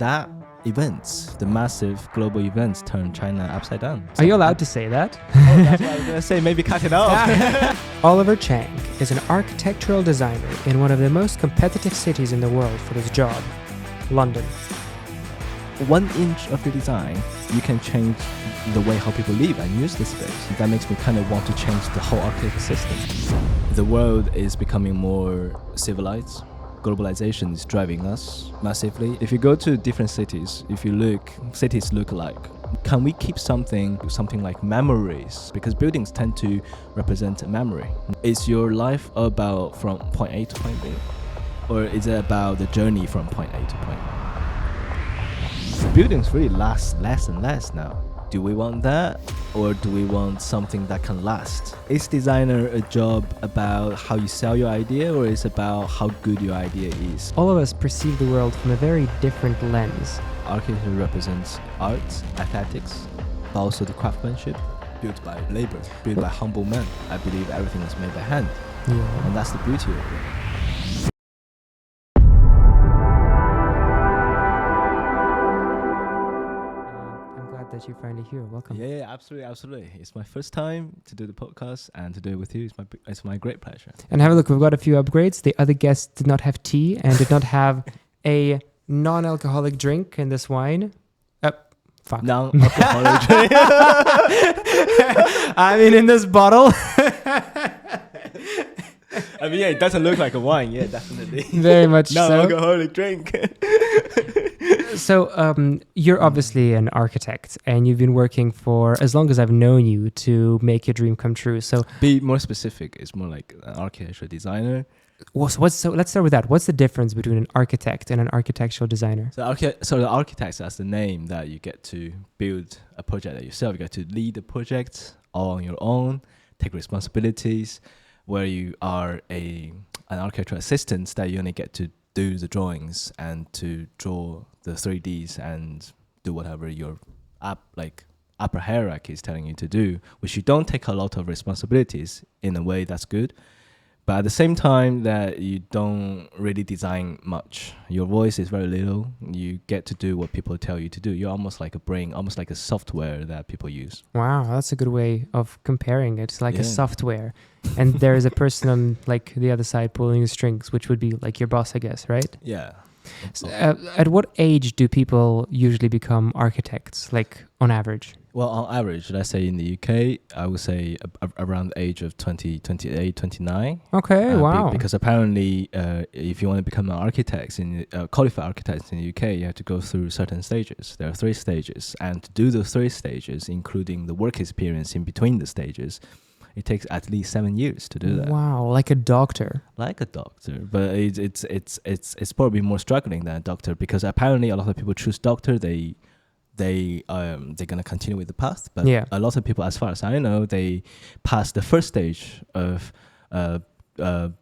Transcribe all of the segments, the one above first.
That events, the massive global events, turned China upside down. Are you allowed to say that? Oh, that's what I was going to say. Maybe cut it off. Oliver Cheng is an architectural designer in one of the most competitive cities in the world for his job, London. 1 inch of the design, you can change the way how people live and use the space. That makes me kind of want to change the whole architecture system. The world is becoming more civilized. Globalization is driving us massively. If you go to different cities, cities look alike. Can we keep something like memories? Because buildings tend to represent a memory. Is your life about from point A to point B? Or is it about the journey from point A to point B? Buildings really last less and less now. Do we want that? Or do we want something that can last? Is designer a job about how you sell your idea, or is it about how good your idea is? All of us perceive the world from a very different lens. Architecture represents art, aesthetics, but also the craftsmanship, built by labor, built by humble men. I believe everything is made by hand. Yeah. And that's the beauty of it. That you're finally here. Welcome. Yeah, absolutely. It's my first time to do the podcast, and to do it with you it's my great pleasure. And have a look, we've got a few upgrades. The other guests did not have tea and did not have a non-alcoholic drink in this wine. Fuck. Non-alcoholic drink. I mean, in this bottle. I mean, yeah, it doesn't look like a wine. Yeah, definitely. Very much so. Non-alcoholic drink. So you're obviously an architect, and you've been working for as long as I've known you to make your dream come true. So be more specific. It's more like an architectural designer. So let's start with that. What's the difference between an architect and an architectural designer? So the architect, that's the name that you get to build a project yourself. You get to lead the project all on your own, take responsibilities. Where you are an architectural assistant, that you only get to do the drawings and to draw the 3Ds and do whatever your upper hierarchy is telling you to do, which you don't take a lot of responsibilities. In a way, that's good. But at the same time, that you don't really design much. Your voice is very little. You get to do what people tell you to do. You're almost like a brain, almost like a software that people use. Wow, that's a good way of comparing it. It's like a software. And there is a person on like the other side pulling the strings, which would be like your boss, I guess, right? Yeah. So, at what age do people usually become architects, like on average? Well, on average, let's say in the UK, I would say around the age of 20, 28, 29. Okay, wow. Because apparently, if you want to become an architect, qualified architect in the UK, you have to go through certain stages. There are 3 stages. And to do those 3 stages, including the work experience in between the stages, it takes at least 7 years to do that. Wow, like a doctor. Like a doctor, but it's probably more struggling than a doctor, because apparently a lot of people choose doctor. They're gonna continue with the path, but a lot of people, as far as I know, they pass the first stage of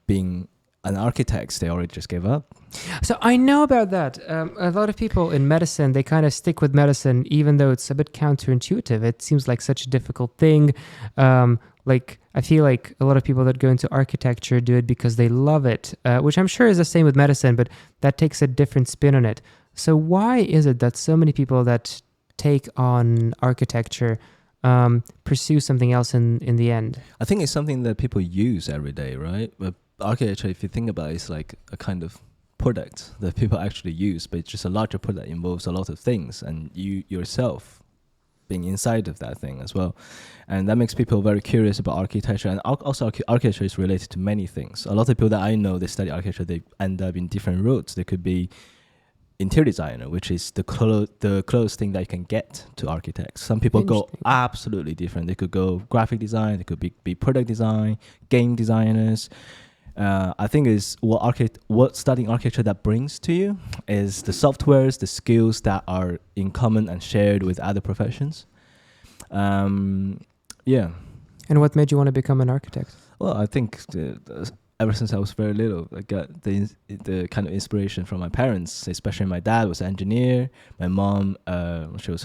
being an architect. They already just gave up. So I know about that. A lot of people in medicine, they kind of stick with medicine, even though it's a bit counterintuitive. It seems like such a difficult thing. I feel like a lot of people that go into architecture do it because they love it, which I'm sure is the same with medicine, but that takes a different spin on it. So why is it that so many people that take on architecture pursue something else in the end? I think it's something that people use every day, right? But architecture, if you think about it, it's like a kind of product that people actually use, but it's just a larger product that involves a lot of things, and you yourself being inside of that thing as well. And that makes people very curious about architecture. And also architecture is related to many things. A lot of people that I know, they study architecture, they end up in different routes. They could be interior designer, which is the closest thing that you can get to architects. Some people go absolutely different. They could go graphic design, they could be product design, game designers. I think is what studying architecture that brings to you is the softwares, the skills that are in common and shared with other professions. And what made you want to become an architect? Well, I think ever since I was very little, I got the kind of inspiration from my parents, especially my dad was an engineer. My mom, she was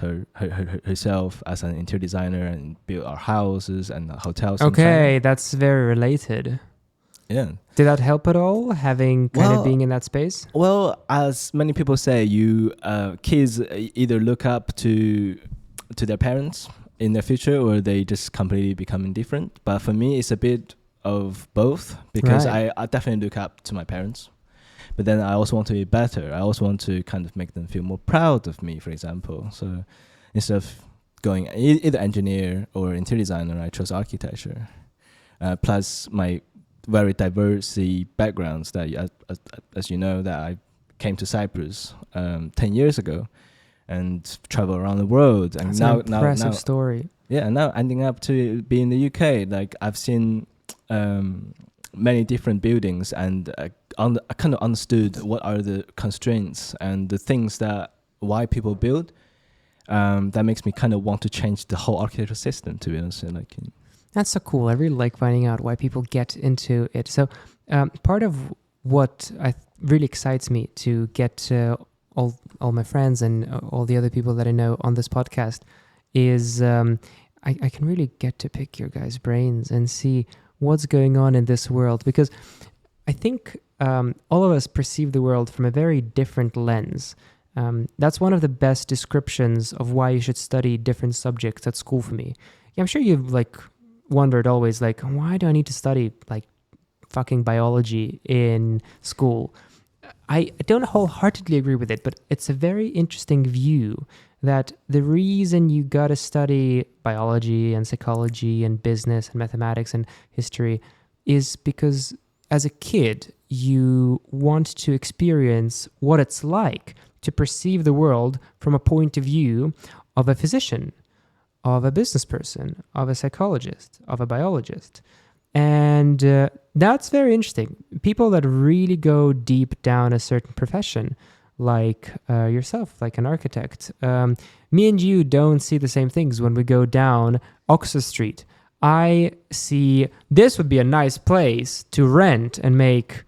herself as an interior designer and built our houses and hotels. Okay, that's very related. Yeah. Did that help at all, having kind of Well, being in that space? Well, as many people say, you kids either look up to their parents in their future, or they just completely become indifferent. But for me, it's a bit of both, because Right. I definitely look up to my parents. But then I also want to be better. I also want to kind of make them feel more proud of me, for example. So instead of going either engineer or interior designer, I chose architecture. Plus my very diverse backgrounds that, as you know, that I came to Cyprus 10 years ago and travel around the world. And That's now, an impressive story. yeah, and now ending up to be in the UK. Like I've seen many different buildings, and I kind of understood what are the constraints and the things that why people build. That makes me kind of want to change the whole architecture system, to be honest. Like, That's so cool. I really like finding out why people get into it. So, part of what really excites me to get all my friends and all the other people that I know on this podcast is I can really get to pick your guys' brains and see what's going on in this world, because I think all of us perceive the world from a very different lens. That's one of the best descriptions of why you should study different subjects at school for me. Yeah, I'm sure you've wondered always, why do I need to study fucking biology in school? I don't wholeheartedly agree with it, but it's a very interesting view that the reason you gotta study biology and psychology and business and mathematics and history is because as a kid, you want to experience what it's like to perceive the world from a point of view of a physician, of a business person, of a psychologist, of a biologist. And that's very interesting. People that really go deep down a certain profession, like yourself, like an architect. Me and you don't see the same things when we go down Oxford Street. I see this would be a nice place to rent and make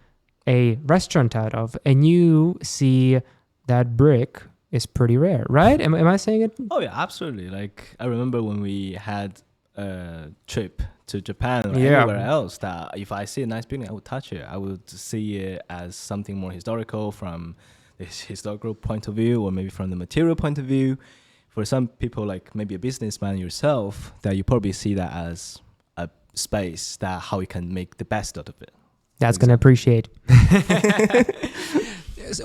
a restaurant out of. And you see that brick is pretty rare, right? Am I saying it? oh yeah, absolutely. Like I remember when we had a trip to Japan or Yeah. anywhere else, that if I see a nice building, I would touch it. I would see it as something more historical from the historical point of view, or maybe from the material point of view. For some people, like maybe a businessman yourself, that you probably see that as a space that how you can make the best out of it. That's going to appreciate.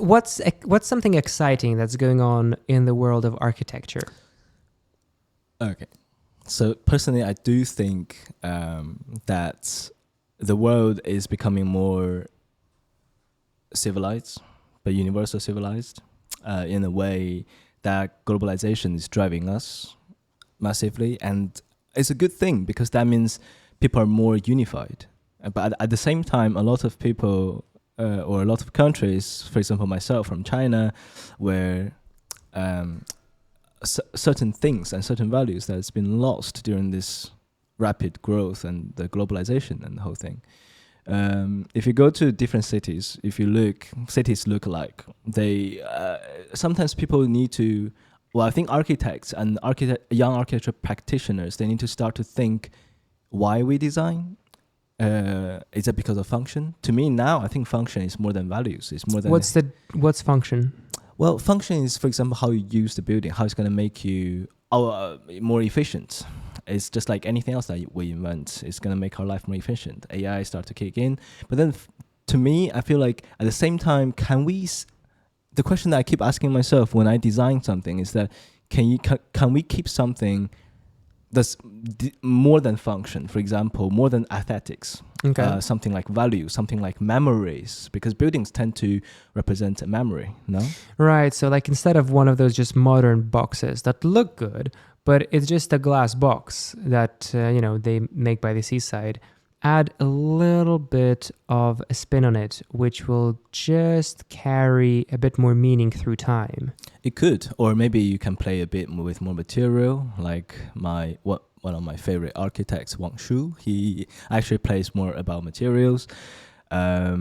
What's something exciting that's going on in the world of architecture? Okay. So personally, I do think that the world is becoming more civilized, but universal civilized, in a way that globalization is driving us massively. And it's a good thing, because that means people are more unified. But at the same time, a lot of people or a lot of countries, for example, myself from China, where certain things and certain values that's been lost during this rapid growth and the globalization and the whole thing. If you go to different cities, if you look, cities look alike. They sometimes people need to. Well, I think architects and young architecture practitioners, they need to start to think why we design. Is it because of function? To me now, I think function is more than values. It's more than What's function? well, function is, for example, how you use the building, how it's going to make you more efficient. It's just like anything else that we invent. It's going to make our life more efficient. AI start to kick in. But then to me, I feel like at the same time, the question that I keep asking myself when I design something is that can we keep something that's more than function, for example, more than aesthetics, Okay. something like value, something like memories, because buildings tend to represent a memory, no? Right. So instead of one of those just modern boxes that look good, but it's just a glass box that they make by the seaside, add a little bit of a spin on it, which will just carry a bit more meaning through time. It could, or maybe you can play a bit with more material, like one of my favorite architects, Wang Shu. He actually plays more about materials. A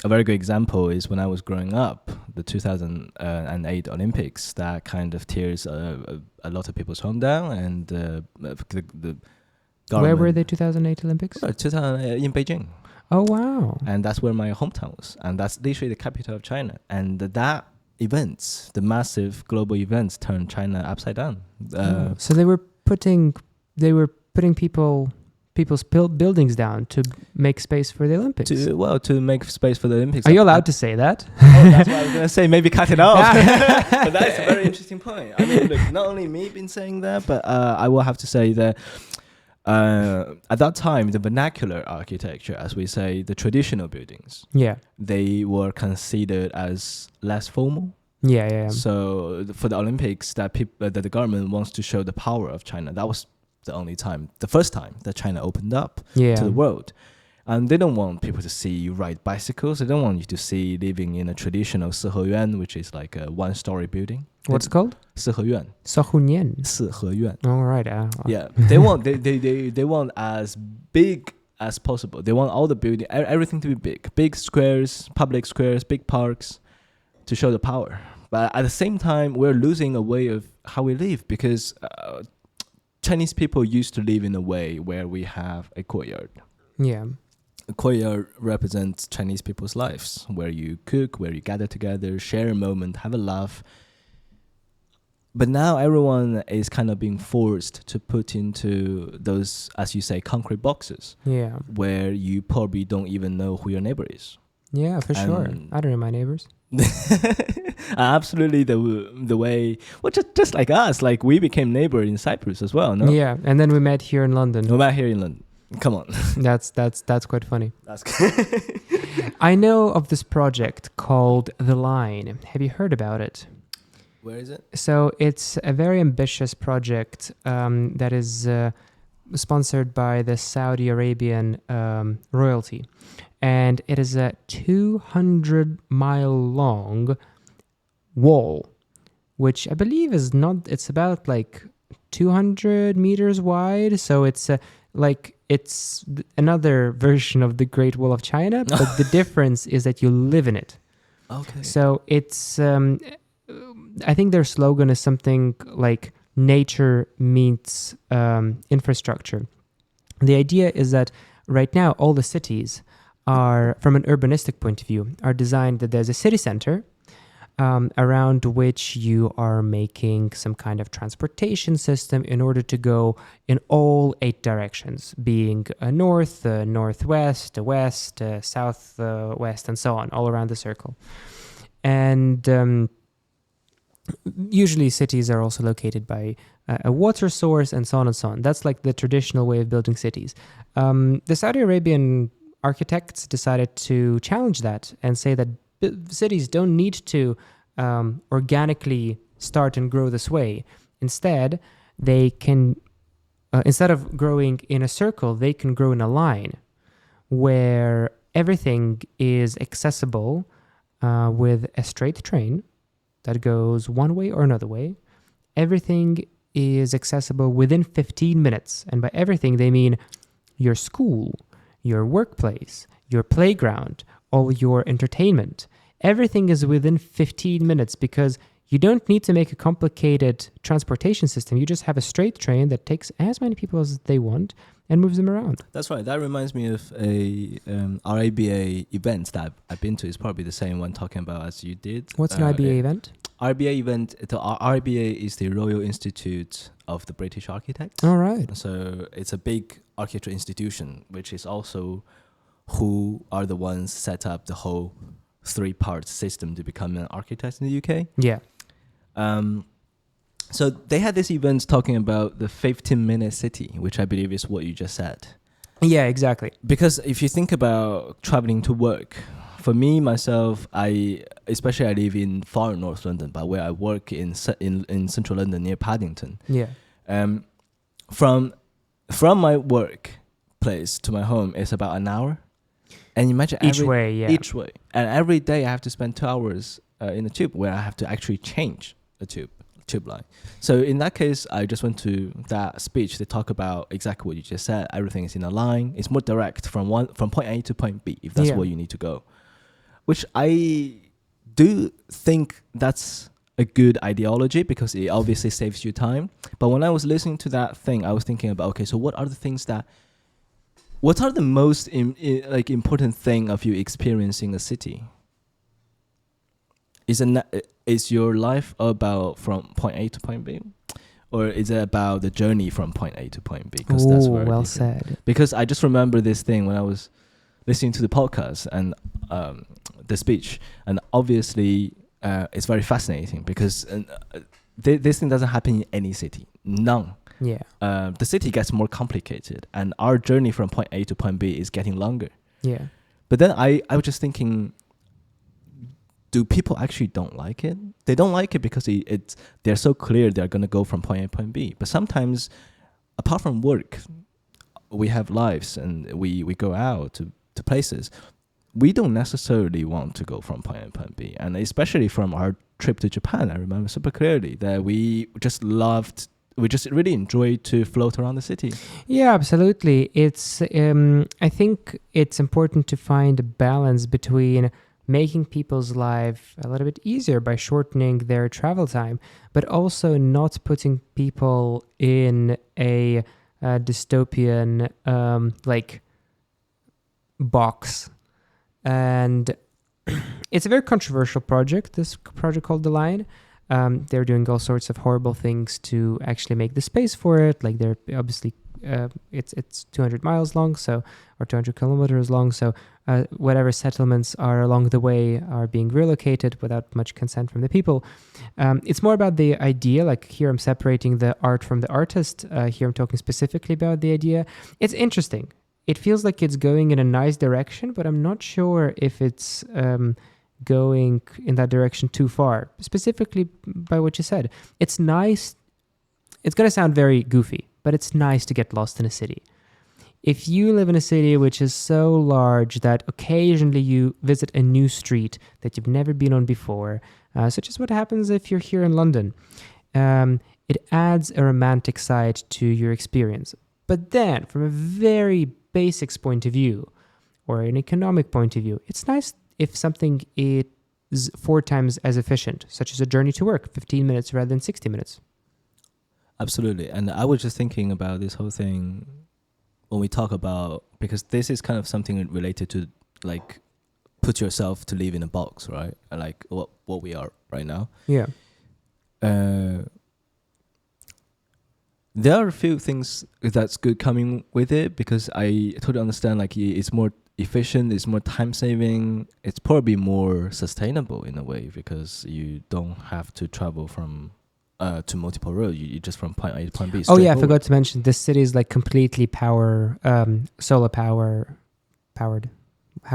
very good example is when I was growing up, the 2008 Olympics, that kind of tears a lot of people's home down, and the government. Where were the 2008 Olympics? In Beijing. Oh, wow. And that's where my hometown was. And that's literally the capital of China. And that events, the massive global events, turned China upside down. So they were putting people's buildings down to make space for the Olympics. To make space for the Olympics. Are you allowed to say that? That's what I was going to say. Maybe cut it off. But that is a very interesting point. I mean, look, not only me been saying that, but I will have to say that at that time, the vernacular architecture, as we say, the traditional buildings, they were considered as less formal. So for the Olympics, that the government wants to show the power of China. That was the first time that China opened up to the world. And they don't want people to see you ride bicycles. They don't want you to see living in a traditional Siheyuan, which is like a one-story building. What's it called? Siheyuan. Siheyuan. All right. Yeah, they want as big as possible. They want all the building, everything to be big squares, public squares, big parks, to show the power. But at the same time, we're losing a way of how we live, because Chinese people used to live in a way where we have a courtyard. Yeah. A courtyard represents Chinese people's lives, where you cook, where you gather together, share a moment, have a laugh. But now everyone is kind of being forced to put into those, as you say, concrete boxes. Yeah. Where you probably don't even know who your neighbor is. Yeah, for sure. I don't know my neighbors. Absolutely, the way, well, just like us, like we became neighbor in Cyprus as well, no? Yeah, and then we met here in London. Come on. That's quite funny. That's good. I know of this project called The Line. Have you heard about it? Where is it? So it's a very ambitious project that is sponsored by the Saudi Arabian royalty. And it is a 200-mile-long wall, which I believe it's about like 200 meters wide. So it's it's another version of the Great Wall of China, but the difference is that you live in it. Okay. So it's, I think their slogan is something like nature meets infrastructure. The idea is that right now all the cities are, from an urbanistic point of view, are designed that there's a city center around which you are making some kind of transportation system in order to go in all 8 directions, being north, northwest, west, south, west, and so on, all around the circle. And usually cities are also located by a water source and so on and so on. That's like the traditional way of building cities. The Saudi Arabian architects decided to challenge that and say that cities don't need to organically start and grow this way. Instead, they can, instead of growing in a circle, they can grow in a line where everything is accessible with a straight train that goes one way or another way. Everything is accessible within 15 minutes. And by everything, they mean your school, your workplace, your playground, all your entertainment. Everything is within 15 minutes because you don't need to make a complicated transportation system. You just have a straight train that takes as many people as they want and moves them around. That's right. That reminds me of a RIBA event that I've been to. It's probably the same one talking about as you did. What's an RIBA event? RIBA event, the RIBA is the Royal Institute of the British Architects. All right. So it's a big architecture institution, which is also who are the ones set up the whole 3-part system to become an architect in the UK. Yeah. So they had this event talking about the 15-minute city, which I believe is what you just said. Yeah, exactly. Because if you think about traveling to work, for me, myself, especially I live in far north London, but where I work in central London near Paddington. Yeah. From my workplace to my home is about an hour. And imagine each way. And every day I have to spend 2 hours in the tube where I have to actually change the tube line. So in that case, I just went to that speech to talk about exactly what you just said. Everything is in a line. It's more direct from point A to point B, if that's where you need to go. Which I do think that's a good ideology because it obviously saves you time. But when I was listening to that thing, I was thinking about, okay, so what are the things that What are the most like important thing of you experiencing a city? Is your life about from point A to point B, or is it about the journey from point A to point B? Because that's Oh, very well different. said. Because I just remember this thing when I was listening to the podcast and the speech, and obviously it's very fascinating because this thing doesn't happen in any city, none. Yeah. The city gets more complicated, and our journey from point A to point B is getting longer. Yeah. But then I was just thinking, do people actually don't like it? They don't like it because they're so clear they're going to go from point A to point B. But sometimes, apart from work, we have lives and we go out to places. We don't necessarily want to go from point A to point B. And especially from our trip to Japan, I remember super clearly that we just really enjoyed to float around the city. Yeah, absolutely. It's I think it's important to find a balance between making people's life a little bit easier by shortening their travel time, but also not putting people in a dystopian like box. And it's a very controversial project, this project called The Line. They're doing all sorts of horrible things to actually make the space for it. Like they're obviously, it's 200 miles long, or 200 kilometers long. So whatever settlements are along the way are being relocated without much consent from the people. It's more about the idea. Like here, I'm separating the art from the artist. Here, I'm talking specifically about the idea. It's interesting. It feels like it's going in a nice direction, but I'm not sure if it's going in that direction too far, specifically by what you said. It's nice. It's going to sound very goofy, but it's nice to get lost in a city. If you live in a city which is so large that occasionally you visit a new street that you've never been on before, such as what happens if you're here in London, it adds a romantic side to your experience. But then, from a very basics point of view, or an economic point of view, it's nice if something is 4 times as efficient, such as a journey to work, 15 minutes rather than 60 minutes. Absolutely. And I was just thinking about this whole thing when we talk about, because this is kind of something related to like put yourself to live in a box, right? Like what we are right now. Yeah. There are a few things that's good coming with it, because I totally understand like it's more efficient, it's more time saving, it's probably more sustainable in a way because you don't have to travel from to multiple roads. You just from point A to point B. Oh yeah, I forgot to mention this city is like completely solar powered. How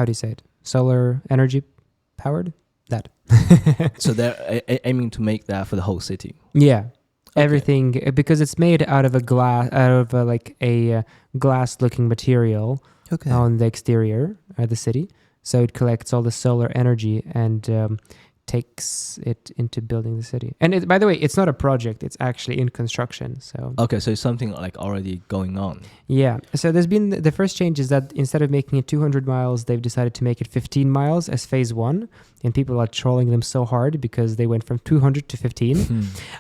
do you say it? Solar energy powered. That. So they're aiming to make that for the whole city. Yeah. Okay. Everything, because it's made out of a glass-looking material on the exterior of the city. So it collects all the solar energy and takes it into building the city. And by the way, it's not a project; it's actually in construction. So okay, so it's something like already going on. Yeah. So there's been the first change is that instead of making it 200 miles, they've decided to make it 15 miles as phase 1. And people are trolling them so hard because they went from 200 to 15. I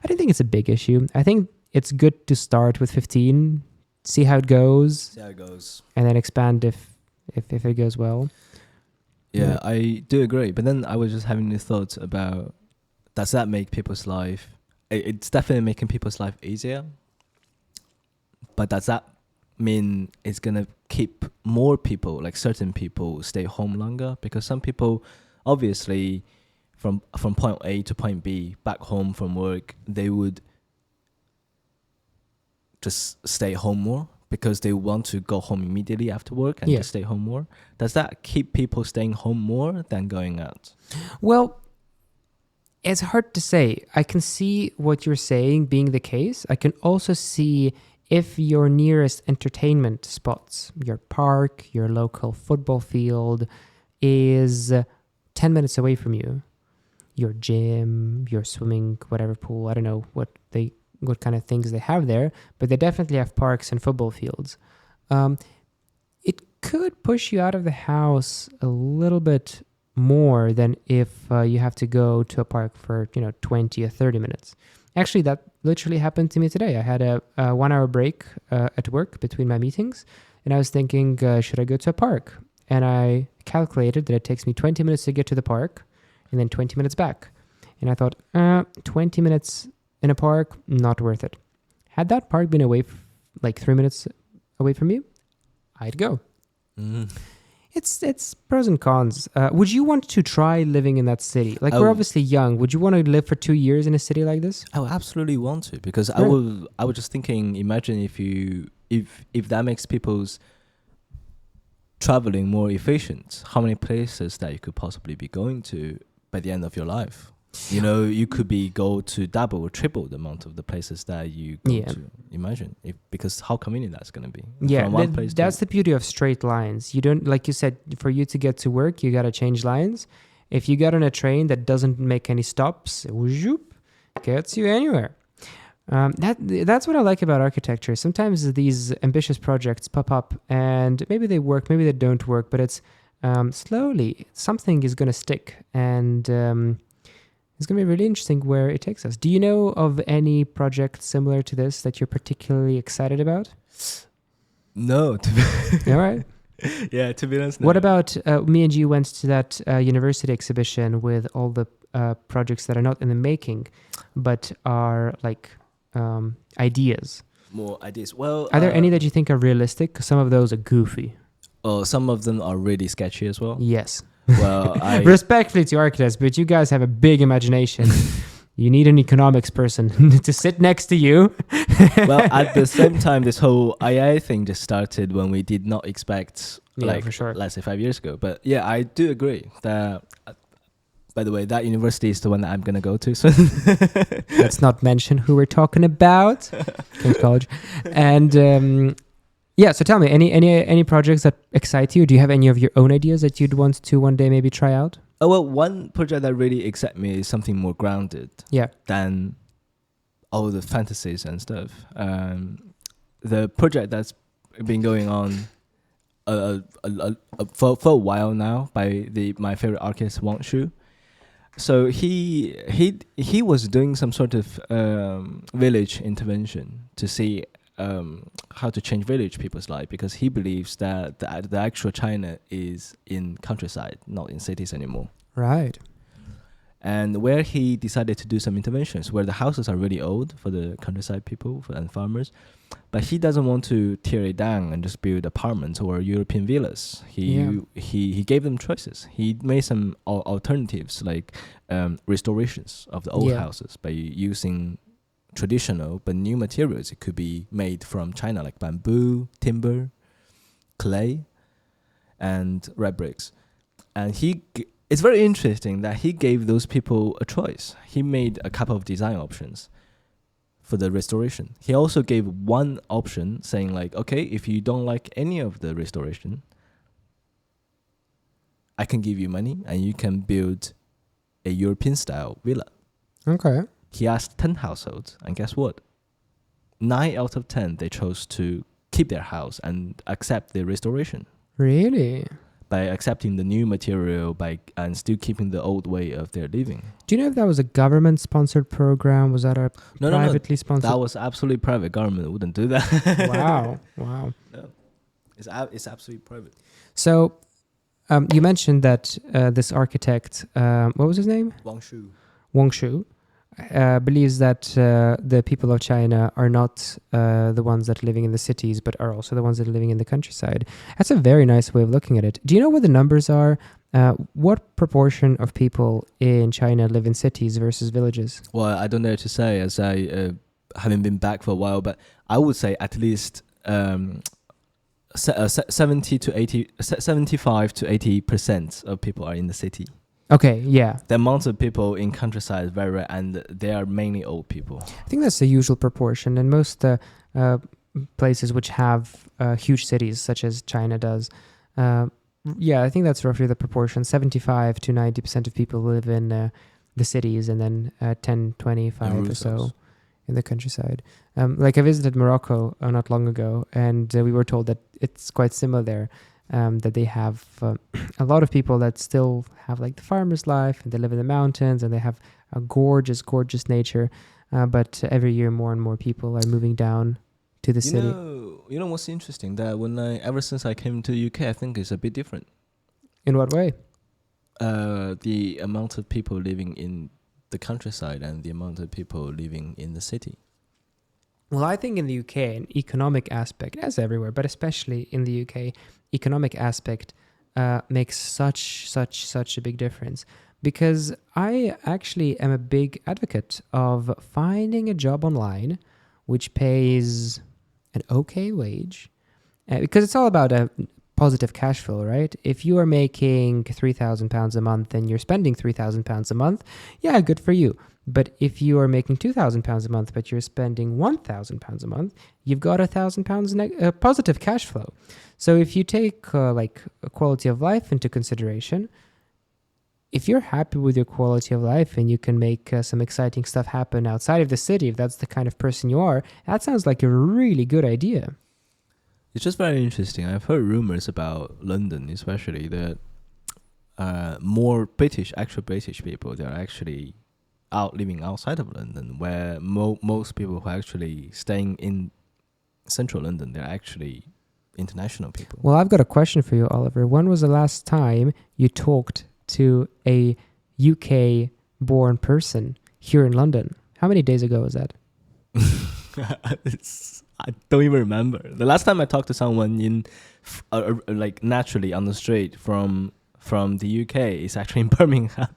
don't think it's a big issue. I think it's good to start with 15, see how it goes, and then expand if it goes well. Yeah, I do agree. But then I was just having the thoughts about, does that make people's life... It's definitely making people's life easier. But does that mean it's going to keep more people, like certain people, stay home longer? Because some people, obviously, from point A to point B, back home from work, they would just stay home more because they want to go home immediately after work and just stay home more. Does that keep people staying home more than going out? Well, it's hard to say. I can see what you're saying being the case. I can also see if your nearest entertainment spots, your park, your local football field, is 10 minutes away from you, your gym, your swimming, whatever pool, I don't know what kind of things they have there, but they definitely have parks and football fields. It could push you out of the house a little bit more than if you have to go to a park for 20 or 30 minutes. Actually, that literally happened to me today. I had a 1 hour break at work between my meetings. and I was thinking, should I go to a park? And I calculated that it takes me 20 minutes to get to the park and then 20 minutes back. And I thought, 20 minutes in a park, not worth it. Had that park been away, like 3 minutes away from you, I'd go. Mm. It's pros and cons. Would you want to try living in that city? Like, we're Oh. obviously young. Would you want to live for 2 years in a city like this? I would absolutely want to, because Right. I was just thinking, imagine if that makes people's traveling more efficient, how many places that you could possibly be going to by the end of your life. You know, you could be go to double or triple the amount of the places that you go Yeah. to. Imagine because how convenient that's going to be. Yeah, From one place that's to the beauty of straight lines. You don't, like you said, for you to get to work, you got to change lines. If you get on a train that doesn't make any stops, whoop, gets you anywhere. That's what I like about architecture. Sometimes these ambitious projects pop up and maybe they work, maybe they don't work, but it's slowly something is going to stick, and it's going to be really interesting where it takes us. Do you know of any project similar to this that you're particularly excited about? no. To be All right. yeah, to be honest. No. What about me and you went to that university exhibition with all the projects that are not in the making, but are like ideas? more ideas? Well, Are there any that you think are realistic? 'Cause some of those are goofy. Oh, some of them are really sketchy as well. Yes. Well, I Respectfully to architects, but you guys have a big imagination. You need an economics person to sit next to you. well, at the same time, this whole AI thing just started when we did not expect, Yeah, for sure. let's say 5 years ago. But yeah, I do agree that. By the way, that university is the one that I'm gonna go to soon. Let's not mention who we're talking about. King's College. And yeah, so tell me, any projects that excite you? Do you have any of your own ideas that you'd want to one day maybe try out? Oh well, one project that really excites me is something more grounded. Yeah. Than all the fantasies and stuff. The project that's been going on for a while now by my favorite artist Wang Shu. So he was doing some sort of village intervention to see how to change village people's life, because he believes that the actual China is in countryside, not in cities anymore. Right. And where he decided to do some interventions, where the houses are really old for the countryside people and farmers, but he doesn't want to tear it down and just build apartments or European villas. He gave them choices. He made some alternatives, like restorations of the old houses by using traditional but new materials. It could be made from China, like bamboo, timber, clay, and red bricks. And it's very interesting that he gave those people a choice. He made a couple of design options for the restoration. He also gave one option saying like, okay, if you don't like any of the restoration, I can give you money and you can build a European style villa. Okay. He asked 10 households, and guess what? 9 out of 10, they chose to keep their house and accept the restoration. Really? By accepting the new material and still keeping the old way of their living. Do you know if that was a government-sponsored program? Was that a privately sponsored? That was absolutely private. Government wouldn't do that. Wow. No, it's absolutely private. So you mentioned that this architect, what was his name? Wang Shu. Believes that the people of China are not the ones that are living in the cities, but are also the ones that are living in the countryside. That's a very nice way of looking at it. Do you know what the numbers are? What proportion of people in China live in cities versus villages? Well, I don't know to say, as I haven't been back for a while, but I would say at least 75 to 80% of people are in the city. Okay, yeah. The amount of people in countryside is very rare, and they are mainly old people. I think that's the usual proportion. And most places which have huge cities, such as China does, I think that's roughly the proportion. 75 to 90% of people live in the cities, and then 10, 25 or so in the countryside. Like I visited Morocco not long ago, and we were told that it's quite similar there. That they have a lot of people that still have like the farmer's life, and they live in the mountains, and they have a gorgeous, gorgeous nature. But every year, more and more people are moving down to the city. you know what's interesting? That ever since I came to the UK, I think it's a bit different. In what way? The amount of people living in the countryside and the amount of people living in the city. Well, I think in the UK, an economic aspect, as everywhere, but especially in the UK, economic aspect makes such a big difference. Because I actually am a big advocate of finding a job online which pays an okay wage, because it's all about a positive cash flow, right? If you are making £3,000 a month and you're spending £3,000 a month, yeah, good for you. But if you are making £2,000 a month, but you're spending £1,000 a month, you've got £1,000 positive cash flow. So if you take like a quality of life into consideration, if you're happy with your quality of life and you can make some exciting stuff happen outside of the city, if that's the kind of person you are, that sounds like a really good idea. It's just very interesting. I've heard rumors about London, especially that more actual British people, they're actually living outside of London, where most people who are actually staying in central London, they're actually international people. Well, I've got a question for you, Oliver. When was the last time you talked to a UK-born person here in London? How many days ago was that? I don't even remember. The last time I talked to someone in, like naturally on the street from the UK is actually in Birmingham.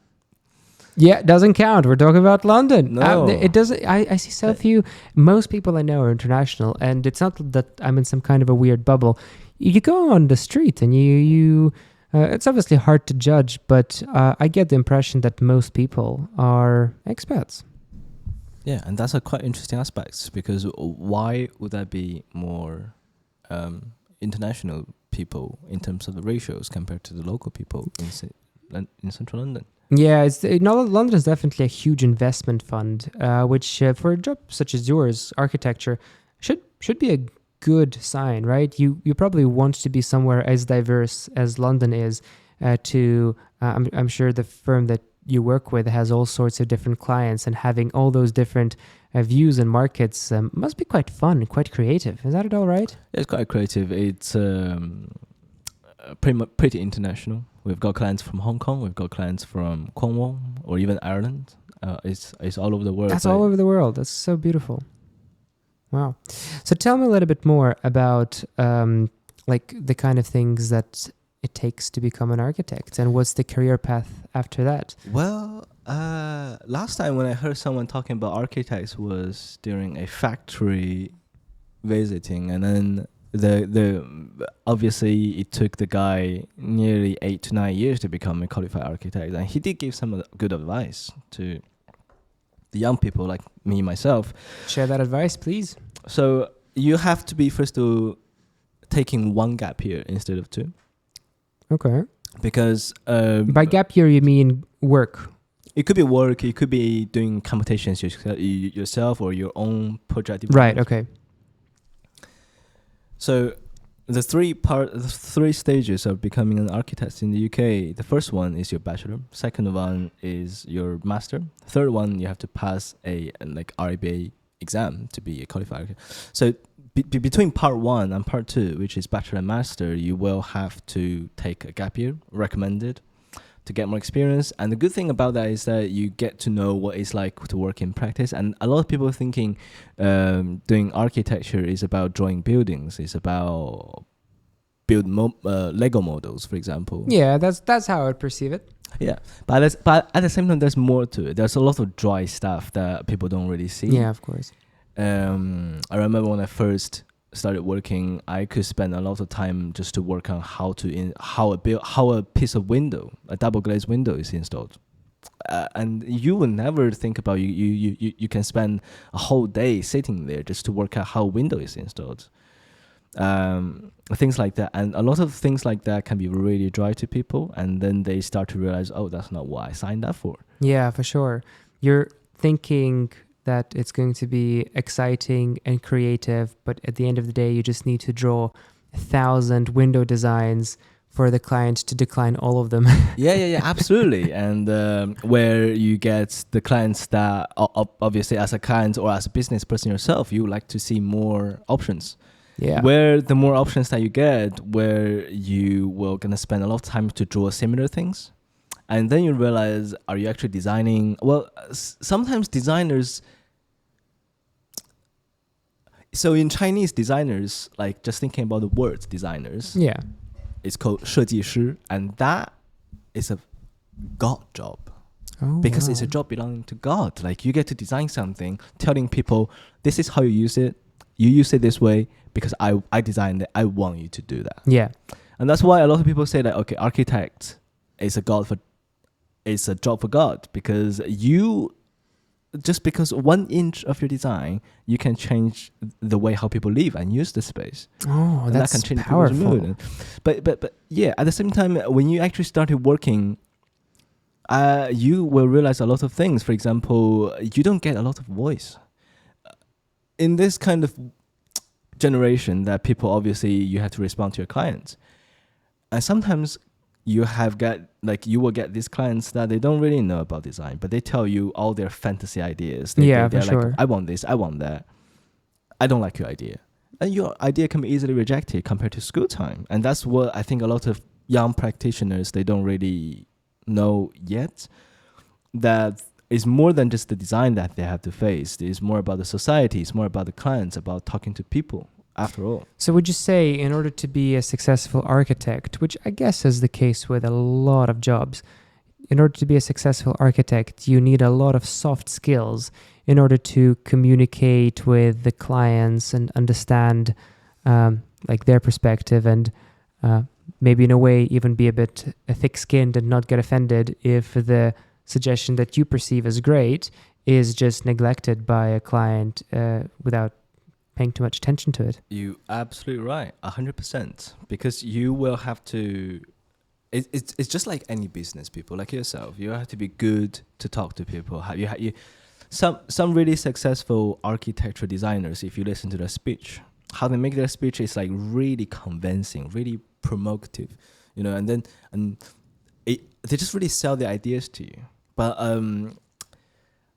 Yeah, it doesn't count. We're talking about London. No. It doesn't. I see so few. Most people I know are international, and it's not that I'm in some kind of a weird bubble. You go on the street and you it's obviously hard to judge, but I get the impression that most people are expats. Yeah, and that's a quite interesting aspect, because why would that be more international people in terms of the ratios compared to the local people in central London? Yeah, London is definitely a huge investment fund, which for a job such as yours, architecture, should be a good sign, right? You probably want to be somewhere as diverse as London is. I'm sure the firm that you work with has all sorts of different clients, and having all those different views and markets must be quite fun and quite creative. Is that it all right? It's quite creative. It's pretty international. We've got clients from Hong Kong. We've got clients from Cornwall or even Ireland. It's all over the world. That's all over the world. That's so beautiful. Wow. So tell me a little bit more about like the kind of things that it takes to become an architect, and what's the career path after that? Well, last time when I heard someone talking about architects was during a factory visiting, and then the obviously it took the guy nearly 8 to 9 years to become a qualified architect, and he did give some good advice to the young people like me myself. Share that advice, please. So you have to be first to taking one gap year instead of two. Okay. Because by gap year you mean work? It could be work. It could be doing computations yourself or your own project Right. development. Okay. So the three stages of becoming an architect in the UK. The first one is your bachelor. Second one is your master. Third one, you have to pass a RABA exam to be a qualified architect. So between part 1 and part 2, which is bachelor and master, you will have to take a gap year, recommended, to get more experience. And the good thing about that is that you get to know what it's like to work in practice. And a lot of people are thinking doing architecture is about drawing buildings. It's about build Lego models, for example. Yeah, that's how I would perceive it. Yeah, but at the same time, there's more to it. There's a lot of dry stuff that people don't really see. Yeah, of course. I remember when I first started working, I could spend a lot of time just to work on how a piece of window, a double glazed window, is installed. And you would never think about you can spend a whole day sitting there just to work out how a window is installed. Things like that, and a lot of things like that can be really dry to people, and then they start to realize, oh, that's not what I signed up for. Yeah, for sure. You're thinking that it's going to be exciting and creative, but at the end of the day, you just need to draw 1,000 window designs for the client to decline all of them. Yeah, absolutely. And where you get the clients that, obviously as a client or as a business person yourself, you like to see more options. Yeah. Where the more options that you get, where you will gonna spend a lot of time to draw similar things, and then you realize, are you actually designing? Well, sometimes designers. So in Chinese, designers, like just thinking about the word designers, Yeah. it's called 设计师, and that is a God job. Oh, Because wow. it's a job belonging to God. Like you get to design something, telling people this is how you use it. You use it this way because I designed it. I want you to do that. Yeah. And that's why a lot of people say that, okay, architect is a job for God, because just because 1 inch of your design, you can change the way how people live and use the space. Oh, And that's that can change people's powerful. mood. But yeah, at the same time, when you actually started working, you will realize a lot of things. For example, you don't get a lot of voice. In this kind of generation that people, obviously, you have to respond to your clients. And sometimes you will get these clients that they don't really know about design, but they tell you all their fantasy ideas. They're for like, sure. I want this, I want that. I don't like your idea. And your idea can be easily rejected compared to school time. And that's what I think a lot of young practitioners, they don't really know yet. That is more than just the design that they have to face. It's more about the society. It's more about the clients, about talking to people, after all. So would you say in order to be a successful architect, which I guess is the case with a lot of jobs, in order to be a successful architect, you need a lot of soft skills in order to communicate with the clients and understand like their perspective, and maybe in a way even be a bit thick-skinned and not get offended if the suggestion that you perceive as great is just neglected by a client without paying too much attention to it. You absolutely right, 100%. Because you will have to. It's just like any business, people like yourself. You have to be good to talk to people. Some really successful architecture designers, if you listen to their speech, how they make their speech is like really convincing, really provocative, and they just really sell their ideas to you. But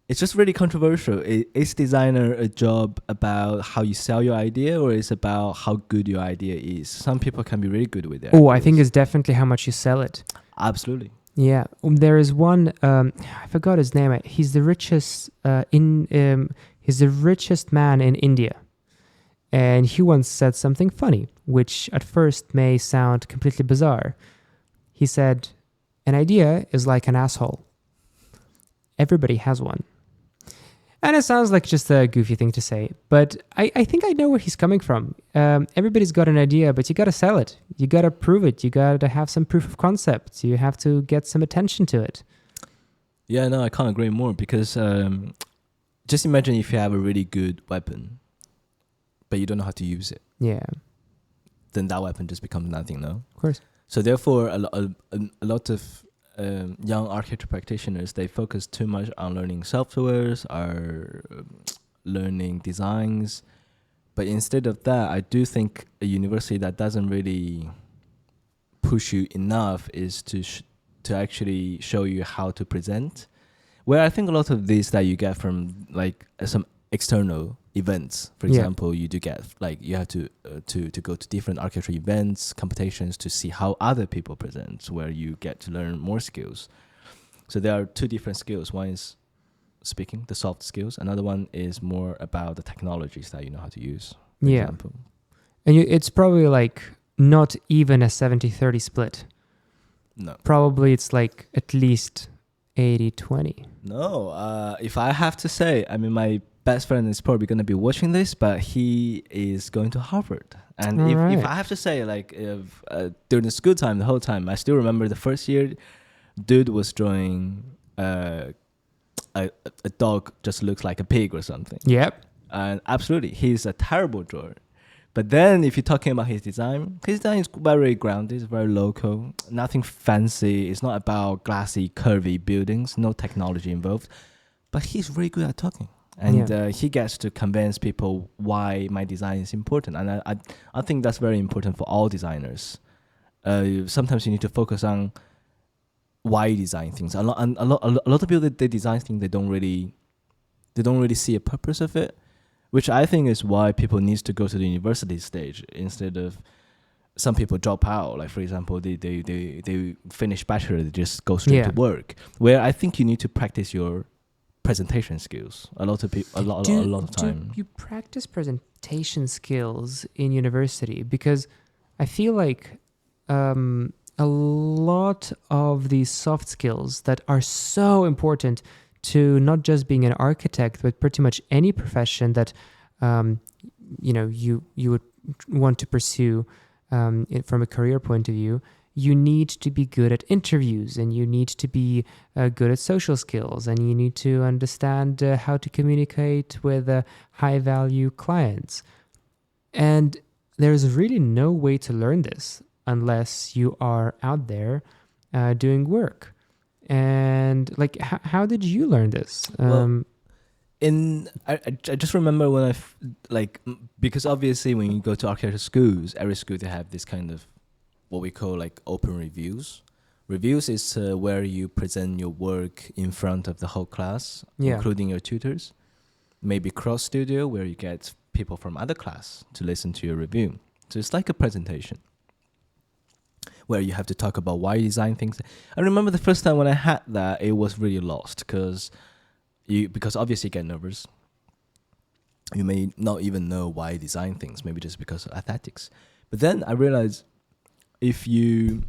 it's just really controversial. Is designer a job about how you sell your idea, or is about how good your idea is? Some people can be really good with their Oh, ideas. I think it's definitely how much you sell it. Absolutely. Yeah, there is one. I forgot his name. He's the richest he's the richest man in India, and he once said something funny, which at first may sound completely bizarre. He said, "An idea is like an asshole. Everybody has one." And it sounds like just a goofy thing to say, but I think I know where he's coming from. Everybody's got an idea, but you got to sell it. You got to prove it. You got to have some proof of concept. You have to get some attention to it. Yeah, no, I can't agree more, because just imagine if you have a really good weapon, but you don't know how to use it. Yeah, Then that weapon just becomes nothing, no? of course. So therefore, a lot of young architecture practitioners, they focus too much on learning softwares or learning designs. But instead of that, I do think a university that doesn't really push you enough is to actually show you how to present. Where I think a lot of this that you get from like some external events, for example, you do get like you have to go to different architecture events, competitions to see how other people present, where you get to learn more skills. So there are two different skills. One is speaking, the soft skills. Another one is more about the technologies that you know how to use. For example. And it's probably like not even a 70-30 split. No. Probably it's like at least 80-20. No. If I have to say, I mean, my best friend is probably going to be watching this, but he is going to Harvard. And if I have to say, like, if during the school time, the whole time, I still remember the first year, dude was drawing a dog just looks like a pig or something. Yep. And absolutely, he's a terrible drawer. But then if you're talking about his design is very grounded, it's very local, nothing fancy. It's not about glassy, curvy buildings, no technology involved. But he's very good at talking. And he gets to convince people why my design is important. And I think that's very important for all designers. Sometimes you need to focus on why you design things. A lot of people, they design things, they don't really see a purpose of it. which I think is why people needs to go to the university stage instead of some people drop out. Like for example, they finish bachelor, they just go straight to work. Where I think you need to practice your presentation skills. A lot of time. Do you practice presentation skills in university? Because I feel like a lot of these soft skills that are so important to not just being an architect, but pretty much any profession that you would want to pursue from a career point of view. You need to be good at interviews, and you need to be good at social skills, and you need to understand how to communicate with high-value clients. And there's really no way to learn this unless you are out there doing work. And like, how did you learn this? I just remember when because obviously when you go to architecture schools, every school they have this kind of what we call like open reviews. Reviews is where you present your work in front of the whole class, including your tutors. Maybe cross studio where you get people from other class to listen to your review. So it's like a presentation where you have to talk about why you design things. I remember the first time when I had that, it was really lost because obviously you get nervous. You may not even know why you design things, maybe just because of aesthetics. But then I realized if you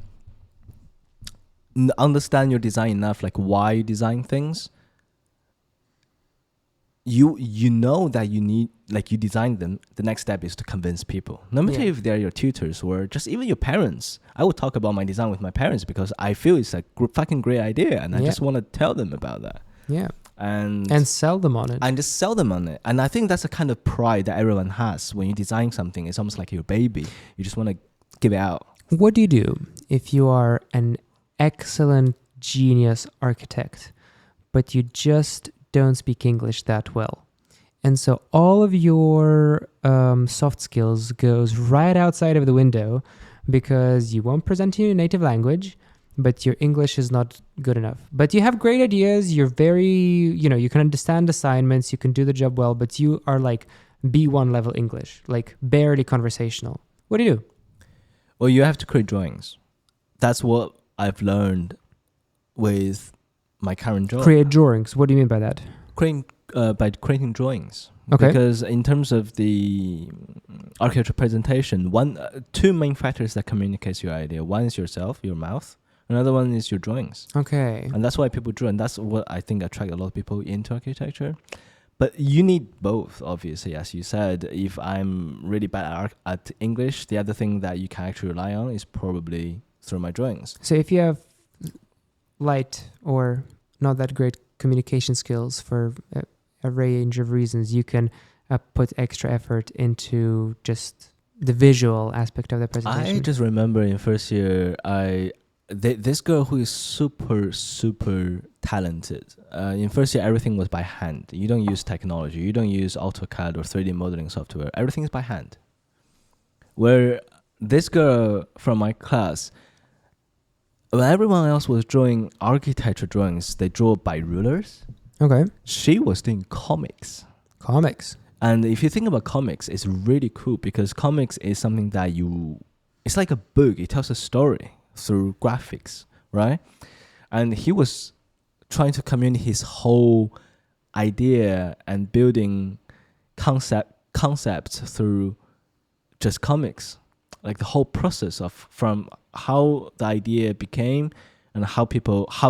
understand your design enough, like why you design things, you know that you need, like you design them, the next step is to convince people. No matter if they're your tutors or just even your parents. I would talk about my design with my parents because I feel it's a fucking great idea and I just want to tell them about that. Yeah. And sell them on it. And just sell them on it. And I think that's a kind of pride that everyone has when you design something. It's almost like your baby. You just want to give it out. What do you do if you are an excellent genius architect, but you just don't speak English that well? And so all of your soft skills goes right outside of the window because you won't present in your native language, but your English is not good enough. But you have great ideas. You're very, you can understand assignments. You can do the job well, but you are like B1 level English, like barely conversational. What do you do? Well, you have to create drawings. That's what I've learned with my current job. Create drawings. What do you mean by that? By creating drawings. Okay. Because in terms of the architecture presentation, two main factors that communicates your idea. One is yourself, your mouth. Another one is your drawings. Okay. And that's why people draw, and that's what I think attract a lot of people into architecture. But you need both, obviously, as you said. If I'm really bad at English, the other thing that you can actually rely on is probably through my drawings. So if you have light or not that great communication skills for a range of reasons, you can put extra effort into just the visual aspect of the presentation. I just remember in first year, this girl who is super, super talented. In first year, everything was by hand. You don't use technology. You don't use AutoCAD or 3D modeling software. Everything is by hand. Where this girl from my class, when everyone else was drawing architecture drawings, they draw by rulers. Okay. She was doing comics. Comics. And if you think about comics, it's really cool because comics is something that it's like a book. It tells a story through graphics, right? And he was trying to communicate his whole idea and building concepts through just comics, like the whole process from how the idea became and how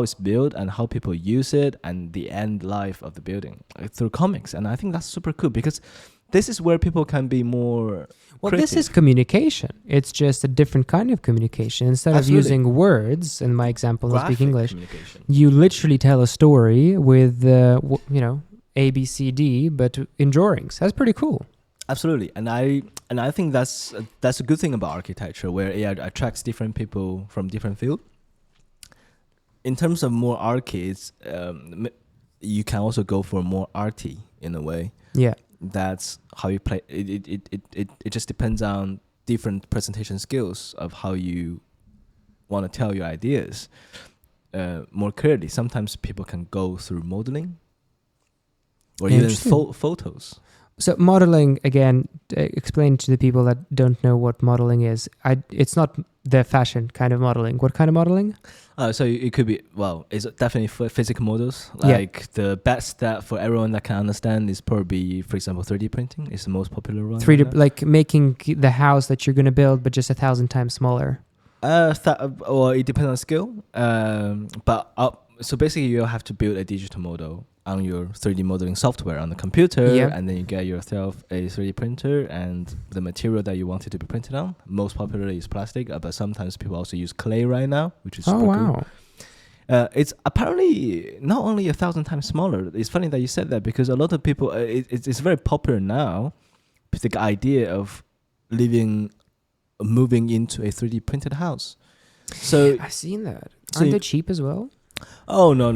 it's built and how people use it and the end life of the building through comics. And I think that's super cool because this is where people can be more creative. This is communication. It's just a different kind of communication. Instead of using words, in my example, not speak English, you literally tell a story with, A, B, C, D, but in drawings. That's pretty cool. Absolutely. And I think that's a good thing about architecture, where it attracts different people from different fields. In terms of more arcades, you can also go for more arty in a way. Yeah. That's how you play. It just depends on different presentation skills of how you want to tell your ideas more clearly. Sometimes people can go through modeling or even photos. So modeling, again, explain to the people that don't know what modeling is. It's not the fashion kind of modeling. What kind of modeling? So it could be, well, it's definitely for physical models. Yeah. Like the best that for everyone that can understand is probably, for example, 3D printing is the most popular one. 3D, right now. like making the house that you're going to build, but just 1,000 times smaller. Or it depends on skill. So basically, you have to build a digital model on your 3D modeling software on the computer, Yeah. and then you get yourself a 3D printer and the material that you want it to be printed on. Most popularly is plastic, but sometimes people also use clay right now, which is Oh, super wow. cool. It's apparently not only 1,000 times smaller. It's funny that you said that because a lot of people, it's very popular now, the idea of moving into a 3D printed house. So I've seen that. So Aren't you- they cheap as well? oh no,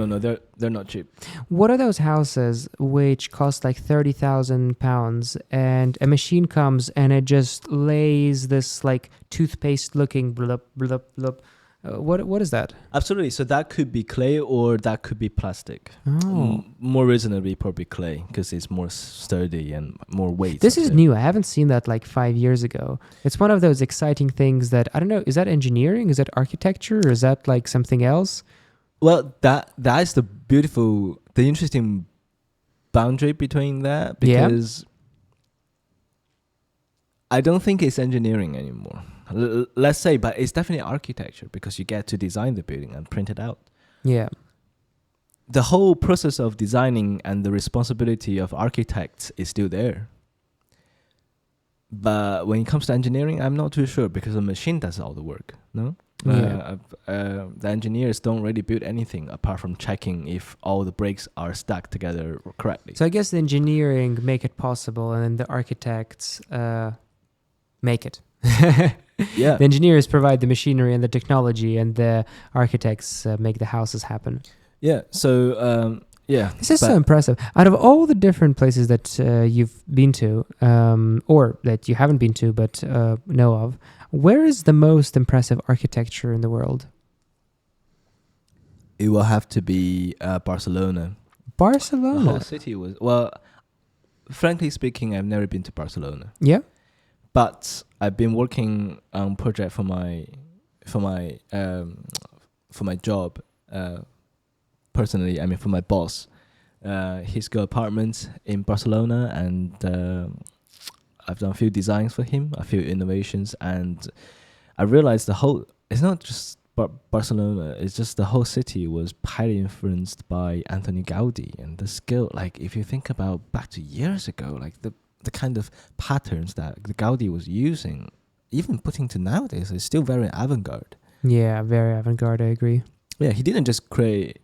they're not cheap. What are those houses which cost like £30,000 and a machine comes and it just lays this like toothpaste looking blup, blup, blup. What is that? Absolutely. So that could be clay or that could be plastic. Oh. More reasonably, probably clay because it's more sturdy and more weight. This is I'd say. new. I haven't seen that like 5 years ago. It's one of those exciting things that, I don't know, is that engineering? Is that architecture? Or is that like something else? Well, that is the interesting boundary between that Yeah. because I don't think it's engineering anymore. Let's say, but it's definitely architecture because you get to design the building and print it out. Yeah. The whole process of designing and the responsibility of architects is still there. But when it comes to engineering, I'm not too sure because the machine does all the work. No, Yeah. the engineers don't really build anything apart from checking if all the bricks are stuck together correctly. So I guess the engineering make it possible and then the architects make it. Yeah, The engineers provide the machinery and the technology, and the architects make the houses happen. yeah. So yeah, This is but- so impressive. Out of all the different places that you've been to, or that you haven't been to but know of, where is the most impressive architecture in the world? it will have to be Barcelona. The Barcelona. whole city was frankly speaking, I've never been to Barcelona. Yeah. But I've been working on project for my job. Personally, I mean for my boss. He's got apartments in Barcelona, and I've done a few designs for him, a few innovations, and I realized it's not just Barcelona. It's just the whole city was highly influenced by Anthony Gaudi and the skill. Like if you think about back to years ago, like the kind of patterns that the Gaudi was using, even putting to nowadays, is still very avant-garde. Yeah, very avant-garde, I agree. Yeah, he didn't just create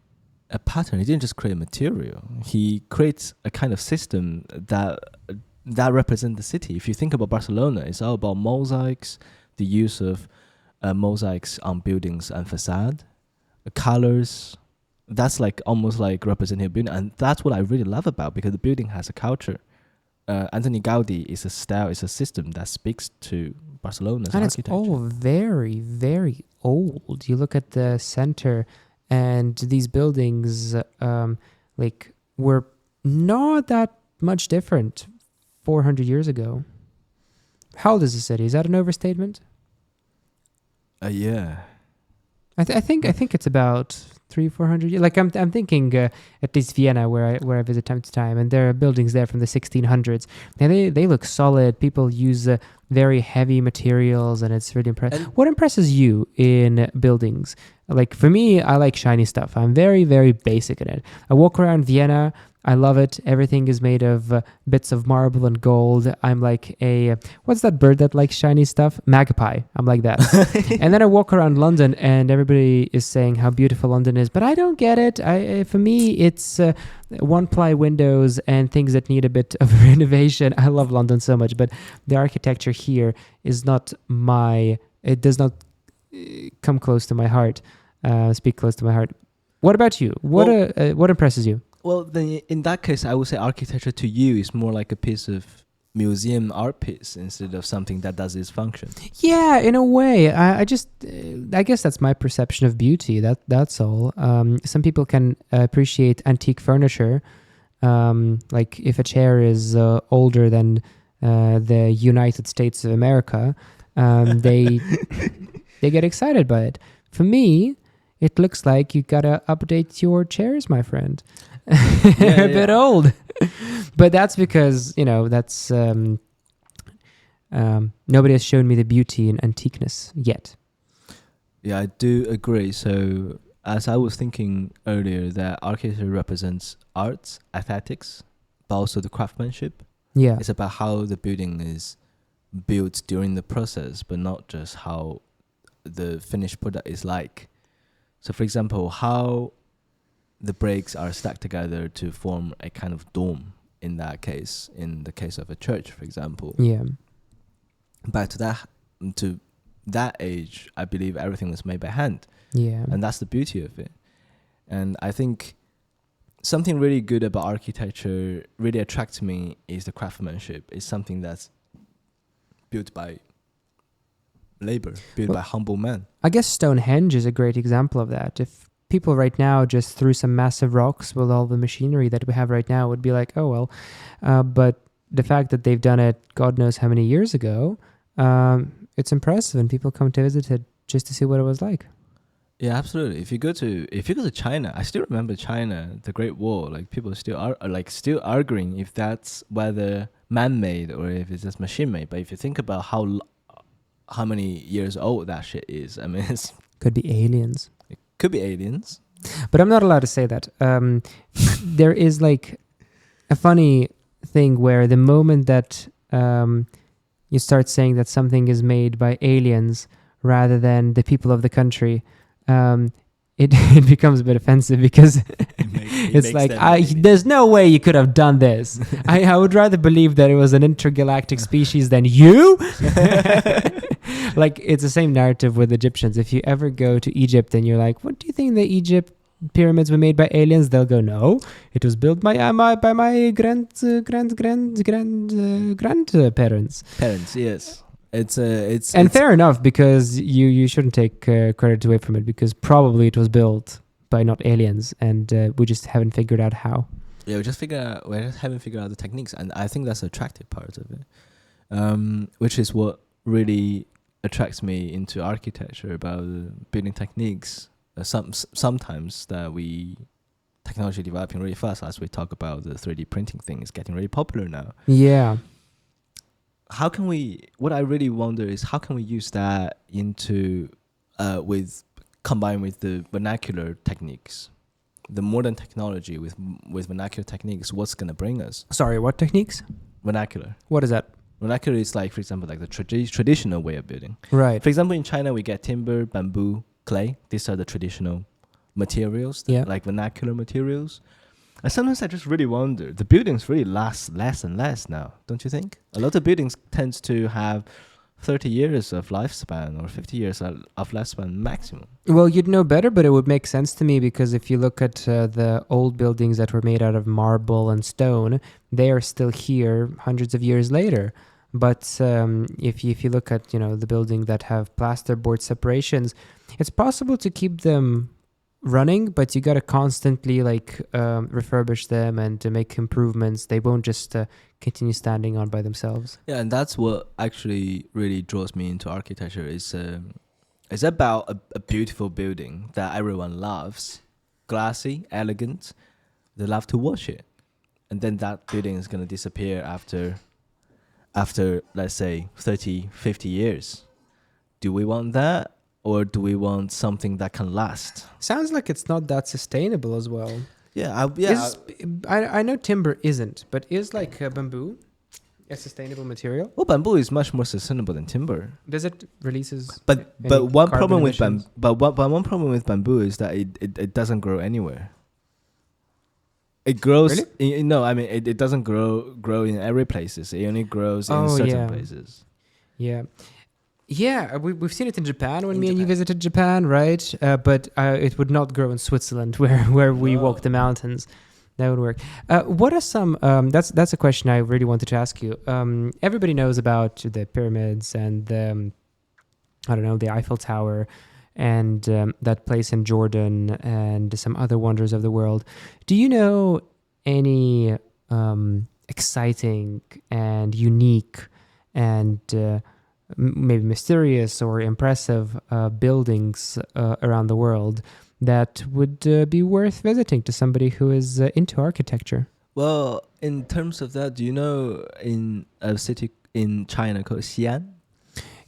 a pattern. He didn't just create a material. He creates a kind of system that represents the city. If you think about Barcelona, it's all about mosaics, the use of mosaics on buildings and facade, colors. That's like almost like representing a building, and that's what I really love about because the building has a culture. Anthony Gaudi is a style, is a system that speaks to Barcelona's And it's architecture. all very, very old. You look at the center, and these buildings were not that much different 400 years ago. How old is the city? Is that an overstatement? Yeah. I think it's about 300-400 years. Like I'm thinking at least Vienna, where I visit time to time, and there are buildings there from the 1600s, and they look solid. People use very heavy materials, and it's really impressive. What impresses you in buildings? Like for me, I like shiny stuff. I'm very, very basic in it. I walk around Vienna. I love it. Everything is made of bits of marble and gold. I'm like what's that bird that likes shiny stuff? Magpie. I'm like that. And then I walk around London, and everybody is saying how beautiful London is, but I don't get it. For me, it's one-ply windows and things that need a bit of renovation. I love London so much, but the architecture here is not it does not come close to my heart, speak close to my heart. What about you? What impresses you? Well, then in that case, I would say architecture to you is more like a piece of museum art piece instead of something that does its function. Yeah, in a way. I guess that's my perception of beauty. That's all. Some people can appreciate antique furniture, Like if a chair is older than the United States of America, they they get excited by it. For me, it looks like you gotta update your chairs, my friend. They're a bit old, but that's because that's nobody has shown me the beauty in antiqueness yet. Yeah, I do agree. So, as I was thinking earlier, that architecture represents arts, aesthetics, but also the craftsmanship. Yeah, It's about how the building is built during the process, but not just how the finished product is like. So, for example, how the bricks are stacked together to form a kind of dome in that case, in the case of a church, for example. yeah, Back to that age, I believe everything was made by hand. yeah. And that's the beauty of it. And I think something really good about architecture really attracts me is the craftsmanship. It's something that's built by labor, built by humble men. I guess Stonehenge is a great example of that. If people right now just threw some massive rocks with all the machinery that we have right now, would be like, oh well. But the fact that they've done it, God knows how many years ago, it's impressive, and people come to visit it just to see what it was like. Yeah, absolutely. If you go to China, I still remember China, the Great Wall. Like people still are still arguing if that's whether man-made or if it's just machine-made. But if you think about how many years old that shit is, I mean, it Could be aliens. could be aliens. But I'm not allowed to say that. There is like a funny thing where the moment that you start saying that something is made by aliens rather than the people of the country, it becomes a bit offensive because it's like there's no way you could have done this. I would rather believe that it was an intergalactic species than you. Like it's the same narrative with Egyptians. If you ever go to Egypt and you're like, what do you think the Egypt pyramids were made by aliens? They'll go, no, it was built by my grandparents. Parents, yes. It's Fair enough, because you shouldn't take credit away from it, because probably it was built by not aliens, and we just haven't figured out how. Yeah, we just haven't figured out the techniques, and I think that's the attractive part of it, which is what really attracts me into architecture about building techniques. Sometimes that technology developing really fast, as we talk about the 3D printing thing is getting really popular now. Yeah. What I really wonder is how can we use that into combined with the vernacular techniques, the modern technology with vernacular techniques, what's going to bring us? Sorry, what techniques? Vernacular. What is that? Vernacular is like, for example, like the traditional way of building. Right. For example, in China, we get timber, bamboo, clay. These are the traditional materials, like vernacular materials. And sometimes I just really wonder, the buildings really last less and less now, don't you think? A lot of buildings tends to have 30 years of lifespan or 50 years of lifespan maximum. Well, you'd know better, but it would make sense to me, because if you look at the old buildings that were made out of marble and stone, they are still here hundreds of years later. But if you look at the building that have plasterboard separations, it's possible to keep them running, but you got to constantly refurbish them and to make improvements. They won't just continue standing on by themselves. Yeah, and that's what actually really draws me into architecture. It's about a beautiful building that everyone loves, glassy, elegant. They love to watch it, and then that building is going to disappear after let's say 30, 50 years. Do we want that? Or do we want something that can last? Sounds like it's not that sustainable as well. Yeah, I know timber isn't, but is bamboo a sustainable material? Well, bamboo is much more sustainable than timber. Does it releases? But one problem with one problem with bamboo is that it doesn't grow anywhere. It grows. Really? It doesn't grow in every places. It only grows in certain places. Yeah. Yeah, we've seen it in Japan when you visited Japan, right? But it would not grow in Switzerland, where we walk the mountains. That would work. What are some? That's a question I really wanted to ask you. Everybody knows about the pyramids and the Eiffel Tower, and that place in Jordan, and some other wonders of the world. Do you know any exciting and unique and maybe mysterious or impressive buildings around the world that would be worth visiting to somebody who is into architecture? Well, in terms of that, do you know in a city in China called Xi'an?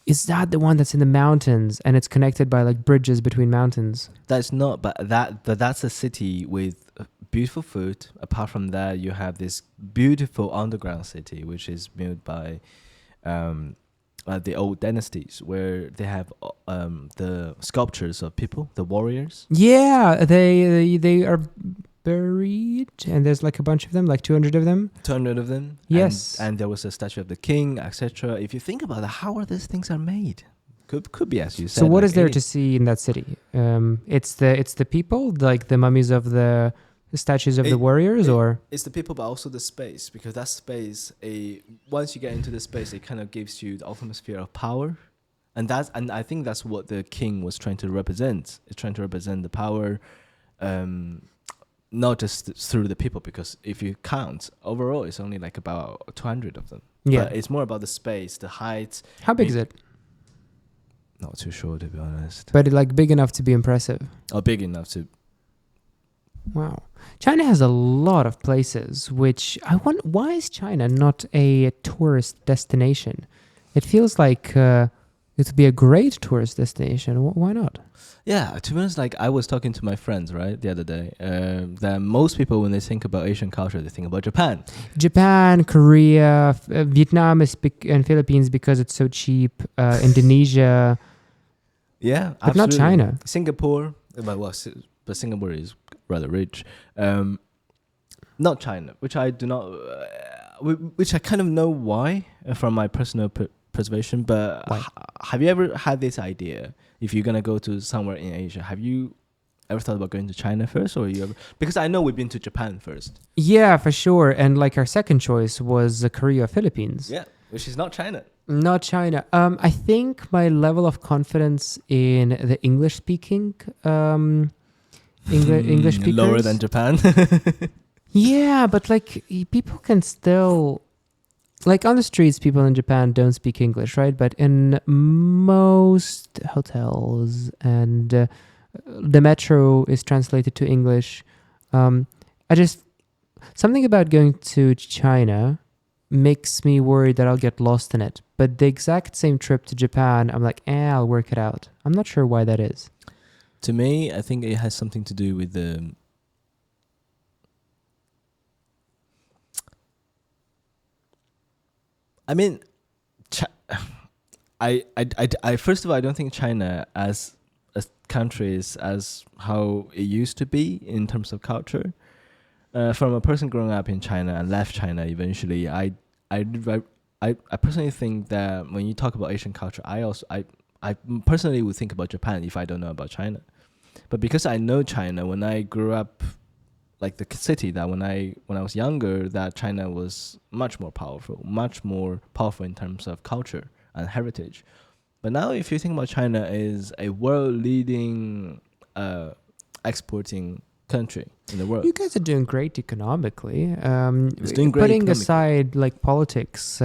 Is that the one that's in the mountains and it's connected by like bridges between mountains? That's not, but that's a city with beautiful food. Apart from that, you have this beautiful underground city, which is built by the old dynasties, where they have the sculptures of people, the warriors. Yeah, they are buried, and there's like a bunch of them, like 200 of them. 200 of them. Yes. And there was a statue of the king, etc. If you think about it, how are these things are made? Could be, as you said. So what like is there to see in that city? It's the people, like the mummies of the statues of the warriors, or it's the people, but also the space, because that space, once you get into the space, it kind of gives you the ultimate sphere of power, and I think that's what the king was trying to represent. It's trying to represent the power, not just through the people, because if you count overall, it's only like about 200 of them. Yeah, but it's more about the space, the height. How big is it? Not too sure, to be honest. But like big enough to be impressive. Oh, big enough to. Wow. China has a lot of places, which I want. Why is China not a tourist destination? It feels like it would be a great tourist destination. Why not? Yeah, to be honest, like I was talking to my friends, right, the other day, that most people, when they think about Asian culture, they think about Japan. Japan, Korea, Vietnam and Philippines because it's so cheap. Indonesia. Yeah, but absolutely. Not China. Singapore, but Singapore is rather rich. Not China, which I do not, which I kind of know why from my personal preservation. But have you ever had this idea? If you're gonna go to somewhere in Asia, have you ever thought about going to China first, or you ever? Because I know we've been to Japan first. Yeah, for sure. And like our second choice was Korea, Philippines. Yeah, which is not China. Not China. I think my level of confidence in the English-speaking English speakers lower than Japan. Yeah, but like people can still, like on the streets, people in Japan don't speak English, right? But in most hotels and the metro is translated to English. Something about going to China makes me worried that I'll get lost in it. But the exact same trip to Japan, I'm like, I'll work it out. I'm not sure why that is. To me, I think it has something to do with the... I mean, I first of all, I don't think China as a country is as how it used to be in terms of culture. From a person growing up in China and left China eventually, I personally think that when you talk about Asian culture, I personally would think about Japan if I don't know about China. But because I know China, when I grew up, like the city, that when I was younger, that China was much more powerful in terms of culture and heritage. But now if you think about China as a world-leading exporting country in the world. You guys are doing great economically. It's doing great putting economically. aside like politics,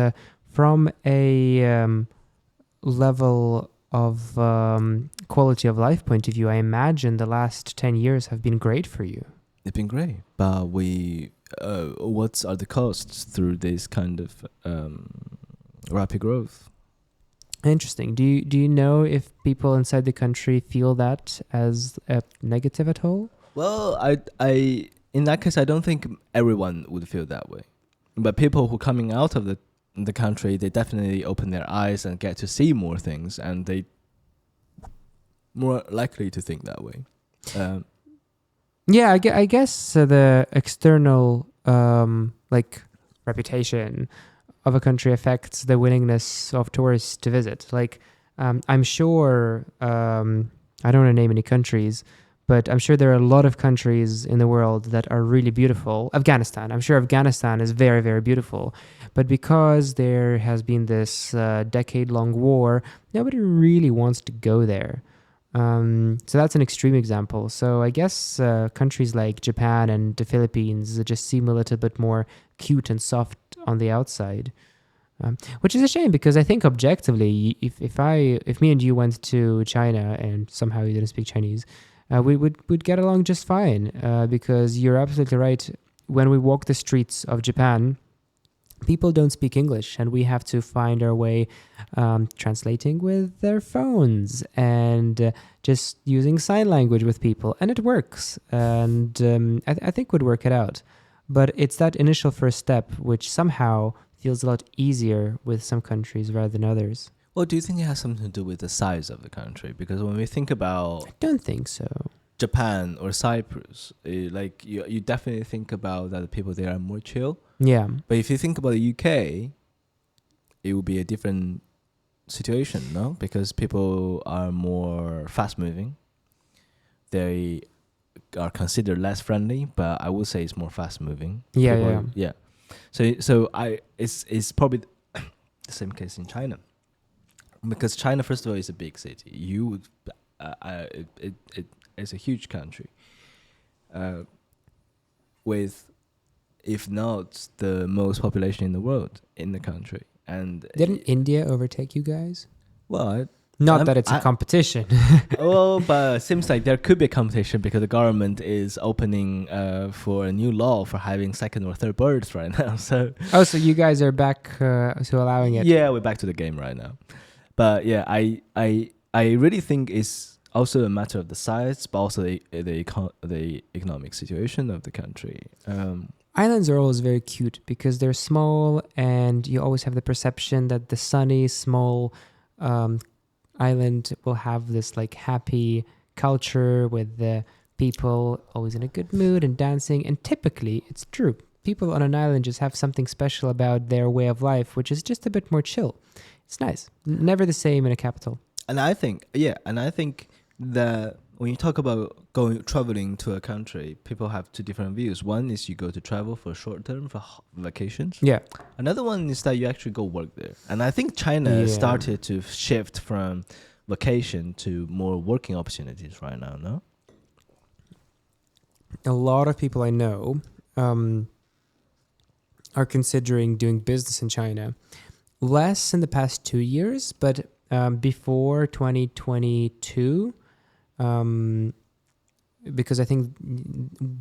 from a level of quality of life point of view, I imagine the last 10 years have been great for you. It's been great, but what are the costs through this kind of rapid growth? Interesting. Do you know if people inside the country feel that as a negative at all? Well, I in that case, I don't think everyone would feel that way. But people who coming out of the country, they definitely open their eyes and get to see more things, and they more likely to think that way. Yeah, I guess the external like reputation of a country affects the willingness of tourists to visit. Like, I'm sure, I don't want to name any countries, but I'm sure there are a lot of countries in the world that are really beautiful. Afghanistan. I'm sure Afghanistan is very, very beautiful. But because there has been this decade-long war, nobody really wants to go there. So that's an extreme example. So I guess countries like Japan and the Philippines just seem a little bit more cute and soft on the outside, which is a shame because I think objectively, if me and you went to China and somehow you didn't speak Chinese, we'd get along just fine. Because you're absolutely right. When we walk the streets of Japan, people don't speak English, and we have to find our way translating with their phones and just using sign language with people, and it works. And I think we'd work it out. But it's that initial first step which somehow feels a lot easier with some countries rather than others. Well, do you think it has something to do with the size of the country? Because when we think about I don't think so. Japan or Cyprus, like you definitely think about that the people there are more chill. Yeah. But if you think about the UK, it will be a different situation, no? Because people are more fast moving. They are considered less friendly, but I would say it's more fast moving. Yeah. So it's probably the same case in China, because China, first of all, is a big city. It's a huge country, with, if not the most population in the world in the country. And Didn't India overtake you guys? well, Not that it's a competition. well, but it seems like there could be a competition because the government is opening for a new law for having second or third births right now. So so you guys are back to allowing it. yeah, we're back to the game right now. But yeah, I really think it's also a matter of the size, but also the economic situation of the country. Islands are always very cute because they're small, and you always have the perception that the sunny, small island will have this like happy culture with the people always in a good mood and dancing. And typically, it's true. People on an island just have something special about their way of life, which is just a bit more chill. It's nice. Never the same in a capital. And I think that when you talk about traveling to a country, people have two different views. One is you go to travel for short term, for vacations. Yeah. Another one is that you actually go work there. And I think China started to shift from vacation to more working opportunities right now, no? A lot of people I know are considering doing business in China. Less in the past 2 years, but before 2022, because I think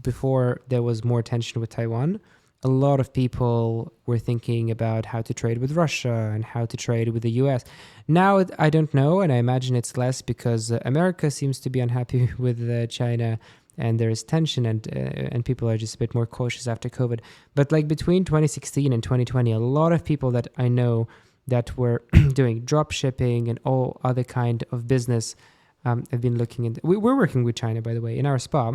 before there was more tension with Taiwan, a lot of people were thinking about how to trade with Russia and how to trade with the US. Now, I don't know, and I imagine it's less because America seems to be unhappy with China, and there is tension, and people are just a bit more cautious after COVID. But like between 2016 and 2020, a lot of people that I know that were doing drop shipping and all other kind of business have been looking into. We're working with China, by the way, in our spa.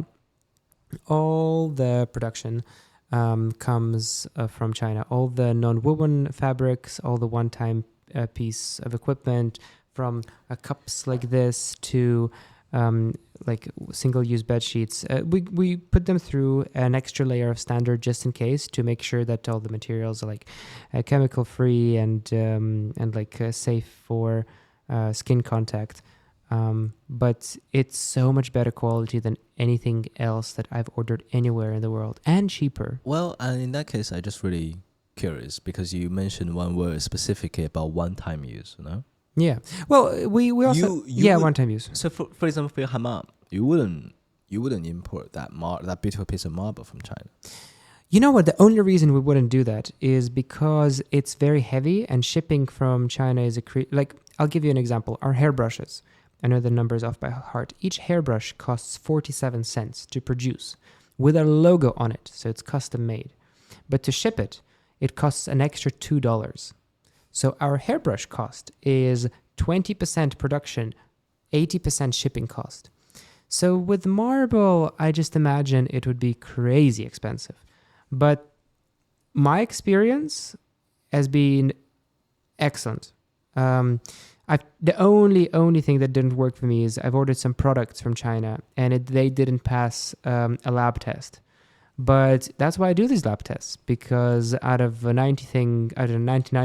All the production comes from China. All the non-woven fabrics, all the one-time piece of equipment, from cups like this to like single-use bed sheets. We put them through an extra layer of standard just in case, to make sure that all the materials are like chemical-free and like safe for skin contact. But it's so much better quality than anything else that I've ordered anywhere in the world, and cheaper. Well, and in that case, I just really curious because you mentioned one word specifically about one-time use, you know? Yeah. Well, we also one-time use. So for example, for your hammam, you wouldn't import that beautiful piece of marble from China. You know what? The only reason we wouldn't do that is because it's very heavy, and shipping from China is like, I'll give you an example. Our hairbrushes. I know the numbers off by heart. Each hairbrush costs 47 cents to produce with a logo on it, so it's custom made. But to ship it, it costs an extra $2. So our hairbrush cost is 20% production, 80% shipping cost. So with marble, I just imagine it would be crazy expensive. But my experience has been excellent. The only thing that didn't work for me is I've ordered some products from China, and they didn't pass a lab test. But that's why I do these lab tests, because out of 99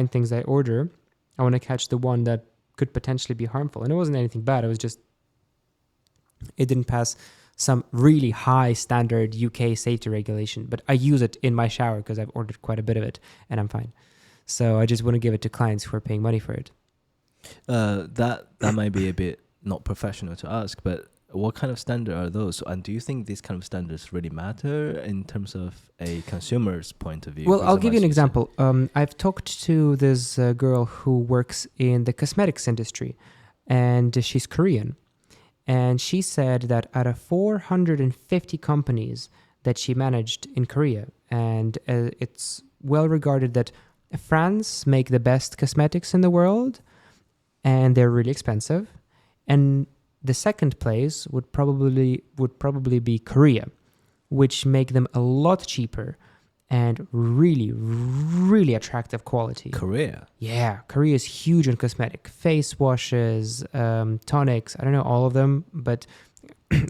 things I order, I want to catch the one that could potentially be harmful. And it wasn't anything bad. It was just It didn't pass some really high standard UK safety regulation, but I use it in my shower because I've ordered quite a bit of it and I'm fine. So I just want to give it to clients who are paying money for it. That might be a bit not professional to ask, but what kind of standard are those? And do you think these kind of standards really matter in terms of a consumer's point of view? Well, I'll give you an example. I've talked to this girl who works in the cosmetics industry, and she's Korean. And she said that out of 450 companies that she managed in Korea, and it's well regarded that France make the best cosmetics in the world, and they're really expensive. And the second place would probably be Korea, which make them a lot cheaper and really, really attractive quality. Korea? Yeah, Korea is huge on cosmetic. Face washes, tonics, I don't know all of them, but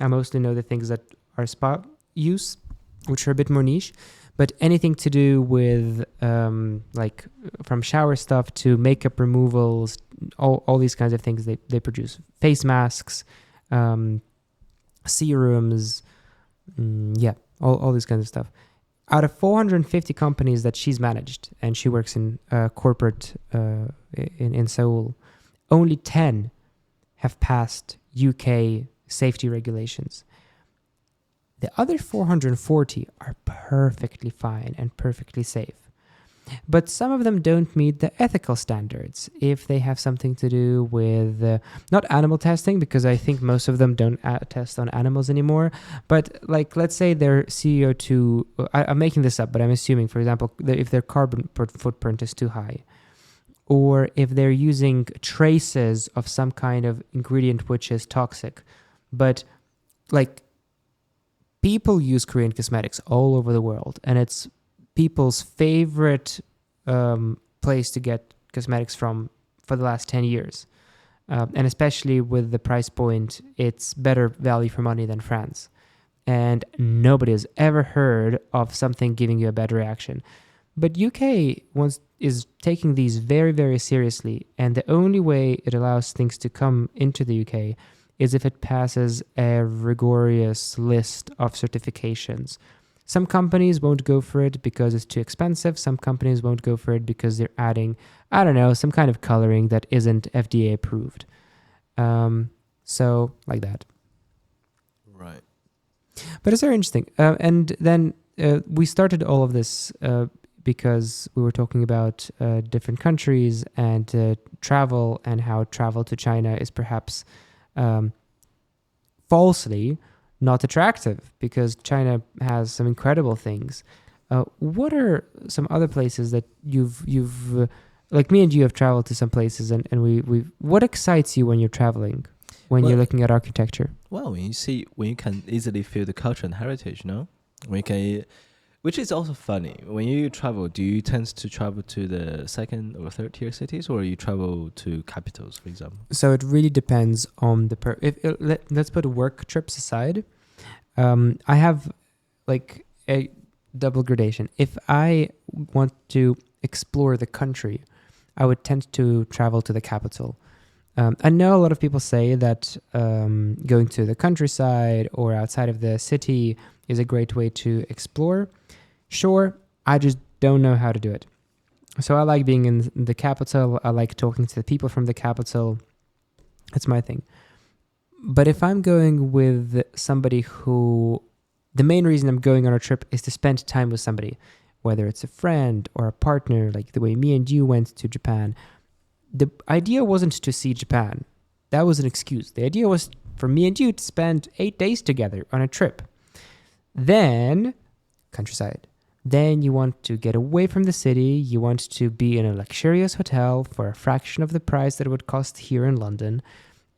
I mostly know the things that are spa use, which are a bit more niche. But anything to do with like from shower stuff to makeup removals, all these kinds of things they produce. Face masks, serums, all this kinds of stuff. Out of 450 companies that she's managed, and she works in corporate in Seoul, only 10 have passed UK safety regulations. The other 440 are perfectly fine and perfectly safe. But some of them don't meet the ethical standards if they have something to do with, not animal testing, because I think most of them don't test on animals anymore, but like, let's say their CO2, I'm making this up, but I'm assuming, for example, that if their carbon footprint is too high, or if they're using traces of some kind of ingredient which is toxic, but like, people use Korean cosmetics all over the world, and it's people's favorite place to get cosmetics from for the last 10 years. And especially with the price point, it's better value for money than France. And nobody has ever heard of something giving you a bad reaction. But UK is taking these very, very seriously, and the only way it allows things to come into the UK is if it passes a rigorous list of certifications. Some companies won't go for it because it's too expensive. Some companies won't go for it because they're adding, I don't know, some kind of coloring that isn't FDA approved. So, like that. Right. But it's very interesting. And then we started all of this because we were talking about different countries and travel, and how travel to China is perhaps falsely not attractive because China has some incredible things. What are some other places that you've like me and you have traveled to some places, and we what excites you when you're traveling, when you're looking at architecture? Well, when you can easily feel the culture and heritage, no? Which is also funny. When you travel, do you tend to travel to the second or third tier cities, or you travel to capitals, for example? So it really depends on the let's put work trips aside. I have like a double gradation. If I want to explore the country, I would tend to travel to the capital. I know a lot of people say that going to the countryside or outside of the city is a great way to explore. Sure, I just don't know how to do it. So I like being in the capital. I like talking to the people from the capital. That's my thing. But if I'm going with somebody who, the main reason I'm going on a trip is to spend time with somebody, whether it's a friend or a partner, like the way me and you went to Japan. The idea wasn't to see Japan. That was an excuse. The idea was for me and you to spend 8 days together on a trip. Then, countryside. Then you want to get away from the city. You want to be in a luxurious hotel for a fraction of the price that it would cost here in London.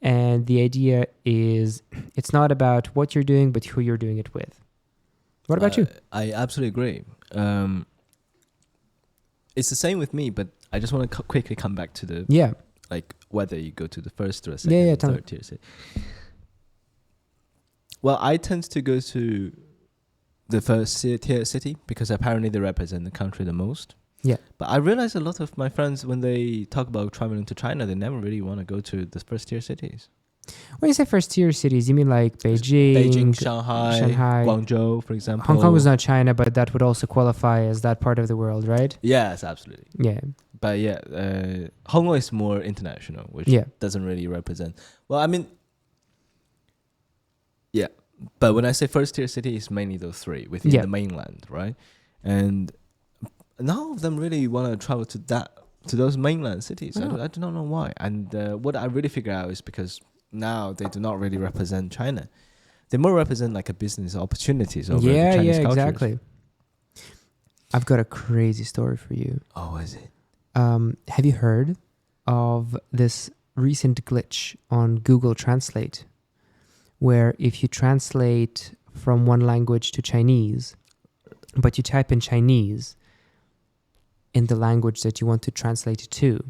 And the idea is, it's not about what you're doing, but who you're doing it with. What about you? I absolutely agree. It's the same with me, but I just want to quickly come back to the like whether you go to the first or the second or third tier city. Well, I tend to go to the first tier city because apparently they represent the country the most. Yeah. But I realize a lot of my friends, when they talk about traveling to China, they never really want to go to the first tier cities. When you say first-tier cities, you mean like Beijing, Beijing, Shanghai, Shanghai. Guangzhou, for example. Hong Kong is not China, but that would also qualify as that part of the world, right? Yes, absolutely. Yeah. But yeah, Hong Kong is more international, which Yeah. doesn't really represent. Well, I mean, yeah. But when I say first tier city, it's mainly those three within Yeah. the mainland, right? And none of them really want to travel to those mainland cities. I do not know why. And what I really figure out is because now they do not really represent China. They more represent like a business opportunities over the Chinese cultures. Exactly. I've got a crazy story for you. Oh, is it? Have you heard of this recent glitch on Google Translate, where if you translate from one language to Chinese, but you type in Chinese in the language that you want to translate it to,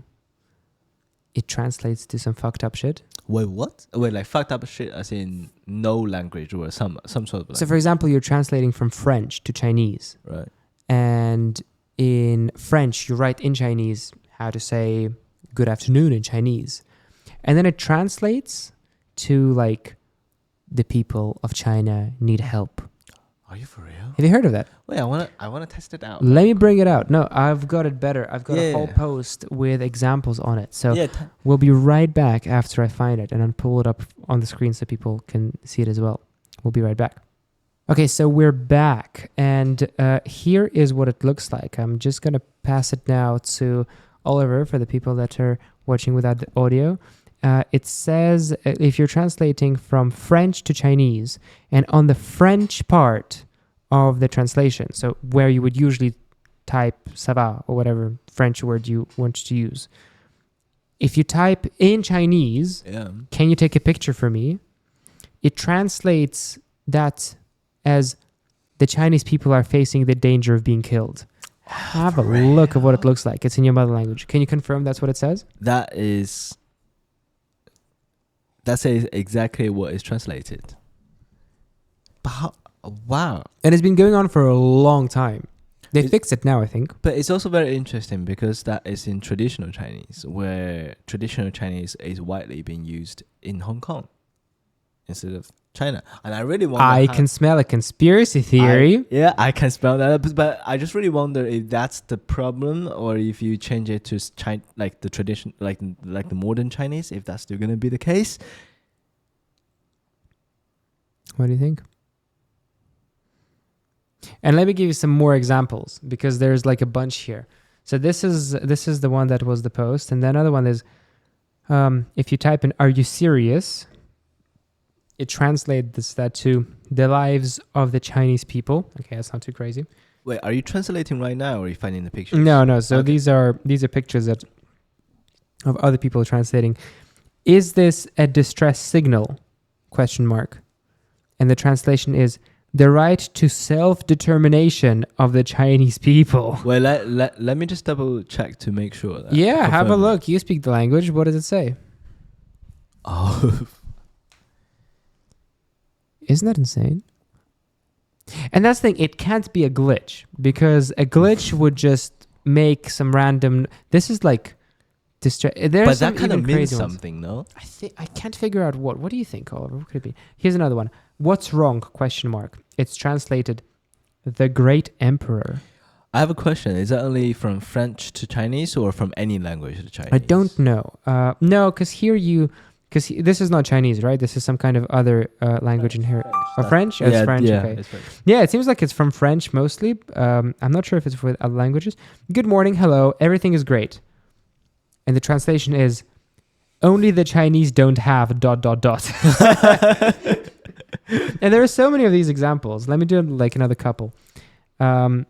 it translates to some fucked up shit? Wait, what? Wait, like fucked up shit as in no language or some sort of language. So for example, you're translating from French to Chinese. Right. And in French, you write in Chinese how to say good afternoon in Chinese. And then it translates to like the people of China need help. Are you for real? Have you heard of that? Wait, I wanna test it out. Let me bring it out. No, I've got it better. I've got a whole Yeah. post with examples on it. So Yeah, we'll be right back after I find it, and I'll pull it up on the screen so people can see it as well. We'll be right back. Okay, so we're back, and here is what it looks like. I'm just going to pass it now to Oliver for the people that are watching without the audio. It says if you're translating from French to Chinese, and on the French part of the translation, so where you would usually type ça va or whatever French word you want to use, if you type in Chinese, can you take a picture for me? It translates that as the Chinese people are facing the danger of being killed. Have a look at what it looks like. It's in your mother language. Can you confirm that's what it says? That's exactly what is translated. But wow. And it's been going on for a long time. They fixed it now, I think. But it's also very interesting because that is in traditional Chinese, where traditional Chinese is widely being used in Hong Kong instead of China. And I really wonder. I can smell a conspiracy theory. I can smell that. But I just really wonder if that's the problem, or if you change it to like the tradition, like the modern Chinese, if that's still gonna be the case. What do you think? And let me give you some more examples, because there's like a bunch here. So this is the one that was the post, and the another one is if you type in "Are you serious?" It translates that to the lives of the Chinese people. Okay, that's not too crazy. Wait, are you translating right now, or are you finding the pictures? No. So okay. these are pictures of other people translating. Is this a distress signal? ? And the translation is the right to self-determination of the Chinese people. Well, let me just double check to make sure. That Have a look. You speak the language. What does it say? Oh. Isn't that insane? And that's the thing. It can't be a glitch, because a glitch would just make some random. This is like But that kind of means something, no? I can't figure out what. What do you think, Oliver? What could it be? Here's another one. What's wrong? ? It's translated the Great Emperor. I have a question. Is that only from French to Chinese, or from any language to Chinese? I don't know. No, because this is not Chinese, right? This is some kind of other language in here. French? Oh, it's French. Okay. It's French. Yeah, it seems like it's from French mostly. I'm not sure if it's for other languages. Good morning, hello, everything is great. And the translation is, only the Chinese don't have ... And there are so many of these examples. Let me do like another couple. I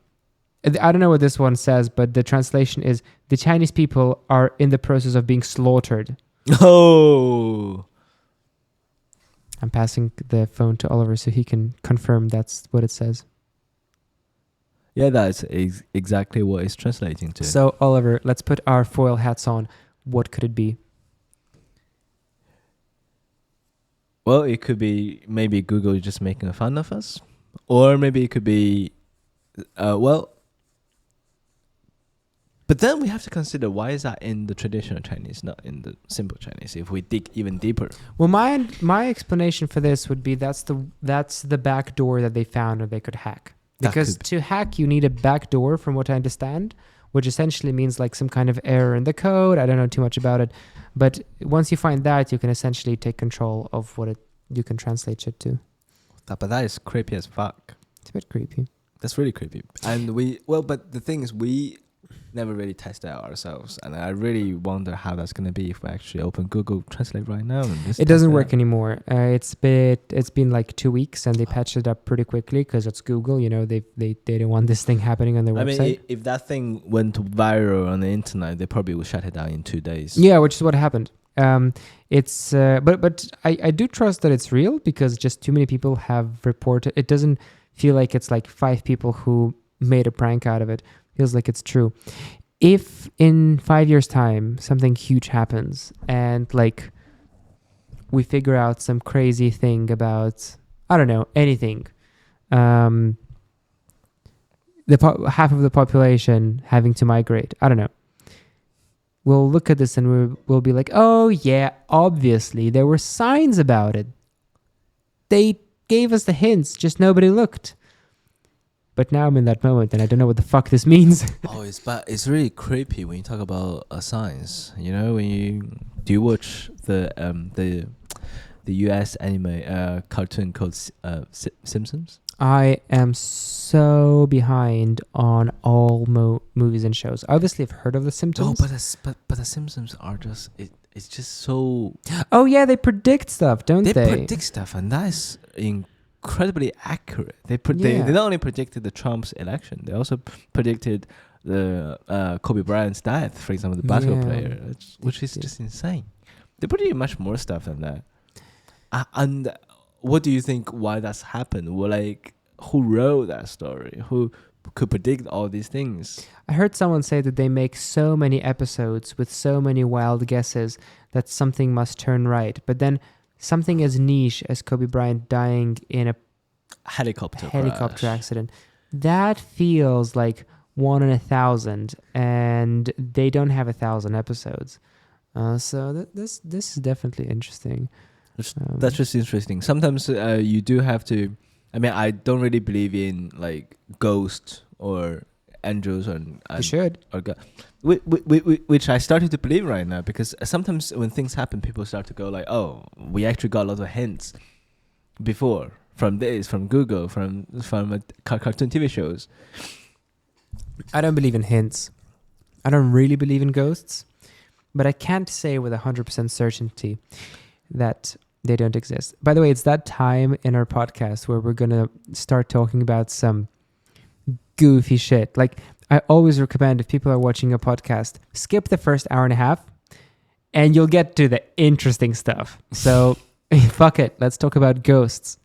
don't know what this one says, but the translation is, the Chinese people are in the process of being slaughtered. Oh. I'm passing the phone to Oliver so he can confirm that's what it says. Yeah, that's exactly what it's translating to. So, Oliver, let's put our foil hats on. What could it be? Well, it could be maybe Google just making fun of us. Or maybe it could be, But then we have to consider, why is that in the traditional Chinese, not in the simple Chinese, if we dig even deeper? Well, my explanation for this would be that's the back door that they found and they could hack. Because to hack, you need a back door, from what I understand, which essentially means like some kind of error in the code. I don't know too much about it. But once you find that, you can essentially take control of what you can translate shit to. But that is creepy as fuck. It's a bit creepy. That's really creepy. And but the thing is, we never really test out ourselves. And I really wonder how that's going to be if we actually open Google Translate right now. And just it doesn't work anymore. It's been like 2 weeks and they patched it up pretty quickly because it's Google. You know, they didn't want this thing happening on their website. I mean, if that thing went viral on the internet, they probably would shut it down in 2 days. Yeah, which is what happened. But I do trust that it's real because just too many people have reported. It doesn't feel like it's like 5 people who made a prank out of it. Feels like it's true. If in 5 years' time something huge happens and like we figure out some crazy thing about, I don't know, anything, half of the population having to migrate, I don't know. We'll look at this and we'll be like, oh yeah, obviously there were signs about it. They gave us the hints, just nobody looked. But now I'm in that moment and I don't know what the fuck this means. It's really creepy when you talk about science. You know, do you watch the US anime cartoon called Simpsons? I am so behind on all movies and shows. Obviously, I've heard of The Simpsons. Oh, but the Simpsons are just it's just so. Oh yeah, they predict stuff, don't they? They predict stuff, and that is incredibly accurate. They not only predicted the Trump's election, they also predicted the Kobe Bryant's death, for example, the basketball player, which is just insane. They predict much more stuff than that. And what do you think? Why that's happened? Well, like, who wrote that story? Who could predict all these things? I heard someone say that they make so many episodes with so many wild guesses that something must turn right. But then something as niche as Kobe Bryant dying in a helicopter accident, that feels like 1 in 1,000, and they don't have 1,000 episodes. So this is definitely interesting. That's just interesting. Sometimes you do have to. I mean, I don't really believe in like ghosts or angels and you should. Or God, which I started to believe right now, because sometimes when things happen, people start to go like, "Oh, we actually got a lot of hints before from this, from Google, from cartoon TV shows." I don't believe in hints. I don't really believe in ghosts, but I can't say with 100% certainty that they don't exist. By the way, it's that time in our podcast where we're going to start talking about some goofy shit. Like, I always recommend, if people are watching a podcast, skip the first hour and a half and you'll get to the interesting stuff. So fuck it. Let's talk about ghosts.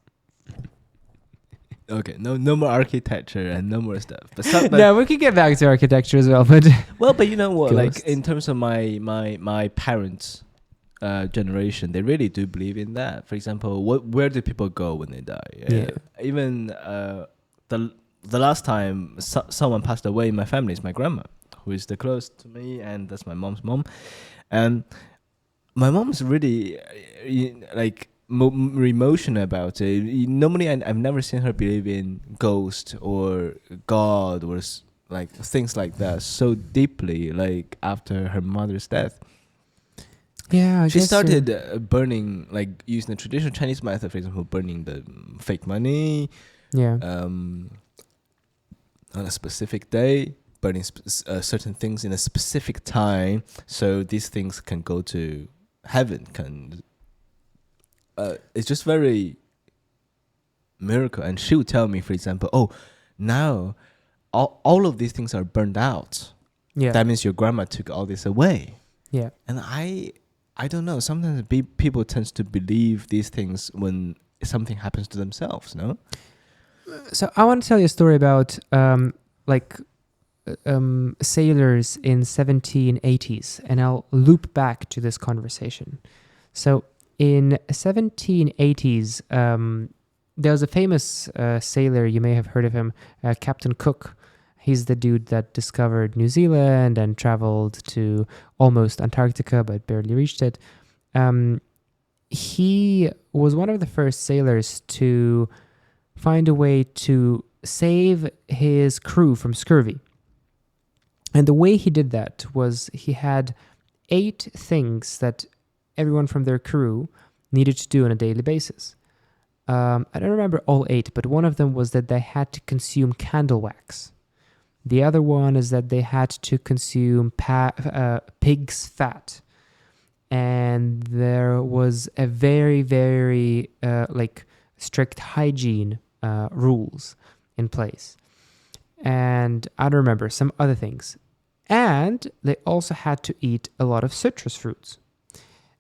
Okay, no more architecture and no more stuff. But no, we can get back to architecture as well. But but you know what? Ghosts. Like, in terms of my parents' generation, they really do believe in that. For example, where do people go when they die? Yeah. Even the last time someone passed away in my family is my grandma, who is the closest to me, and that's my mom's mom. And my mom's really like emotional about it. Normally, I've never seen her believe in ghost or God or like things like that so deeply. Like after her mother's death. Yeah, she started burning, like using the traditional Chinese method, for example, burning the fake money. Yeah. On a specific day, burning certain things in a specific time, so these things can go to heaven. It's just very miracle. And she would tell me, for example, oh, now all of these things are burned out. Yeah. That means your grandma took all this away. Yeah. And I don't know. Sometimes people tend to believe these things when something happens to themselves, no? So I want to tell you a story about sailors in 1780s, and I'll loop back to this conversation. So in 1780s, there was a famous sailor, you may have heard of him, Captain Cook. He's the dude that discovered New Zealand and traveled to almost Antarctica, but barely reached it. He was one of the first sailors to find a way to save his crew from scurvy. And the way he did that was he had 8 things that everyone from their crew needed to do on a daily basis. I don't remember all 8, but one of them was that they had to consume candle wax. The other one is that they had to consume pig's fat. And there was a very, very strict hygiene rules in place. And I don't remember some other things. And they also had to eat a lot of citrus fruits.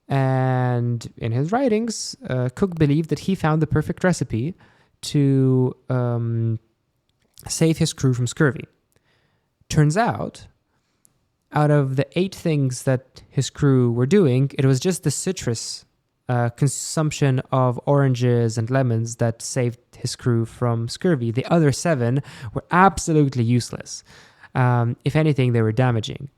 And in his writings, Cook believed that he found the perfect recipe to save his crew from scurvy. Turns out of the 8 things that his crew were doing, it was just the citrus consumption of oranges and lemons that saved his crew from scurvy. The other 7 were absolutely useless. If anything, they were damaging.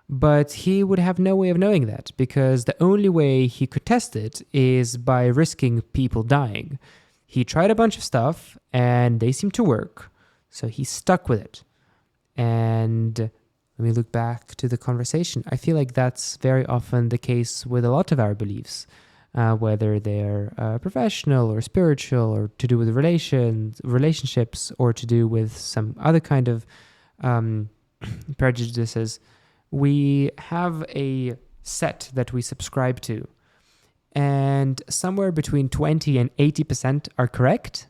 But he would have no way of knowing that, because the only way he could test it is by risking people dying. He tried a bunch of stuff, and they seemed to work, so he stuck with it. And let me look back to the conversation. I feel like that's very often the case with a lot of our beliefs, whether they're professional or spiritual or to do with relationships or to do with some other kind of prejudices. We have a set that we subscribe to, and somewhere between 20 and 80% are correct,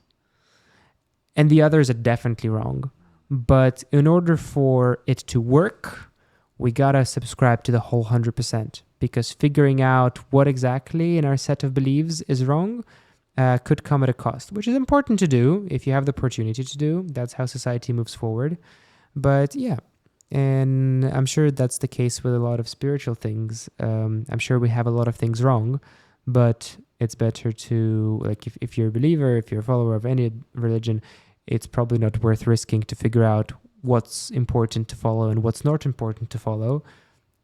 and the others are definitely wrong. But in order for it to work, we gotta subscribe to the whole 100%, because figuring out what exactly in our set of beliefs is wrong could come at a cost, which is important to do if you have the opportunity to do. That's how society moves forward. But yeah, and I'm sure that's the case with a lot of spiritual things. I'm sure we have a lot of things wrong, but it's better to, like, if you're a believer, if you're a follower of any religion, it's probably not worth risking to figure out what's important to follow and what's not important to follow.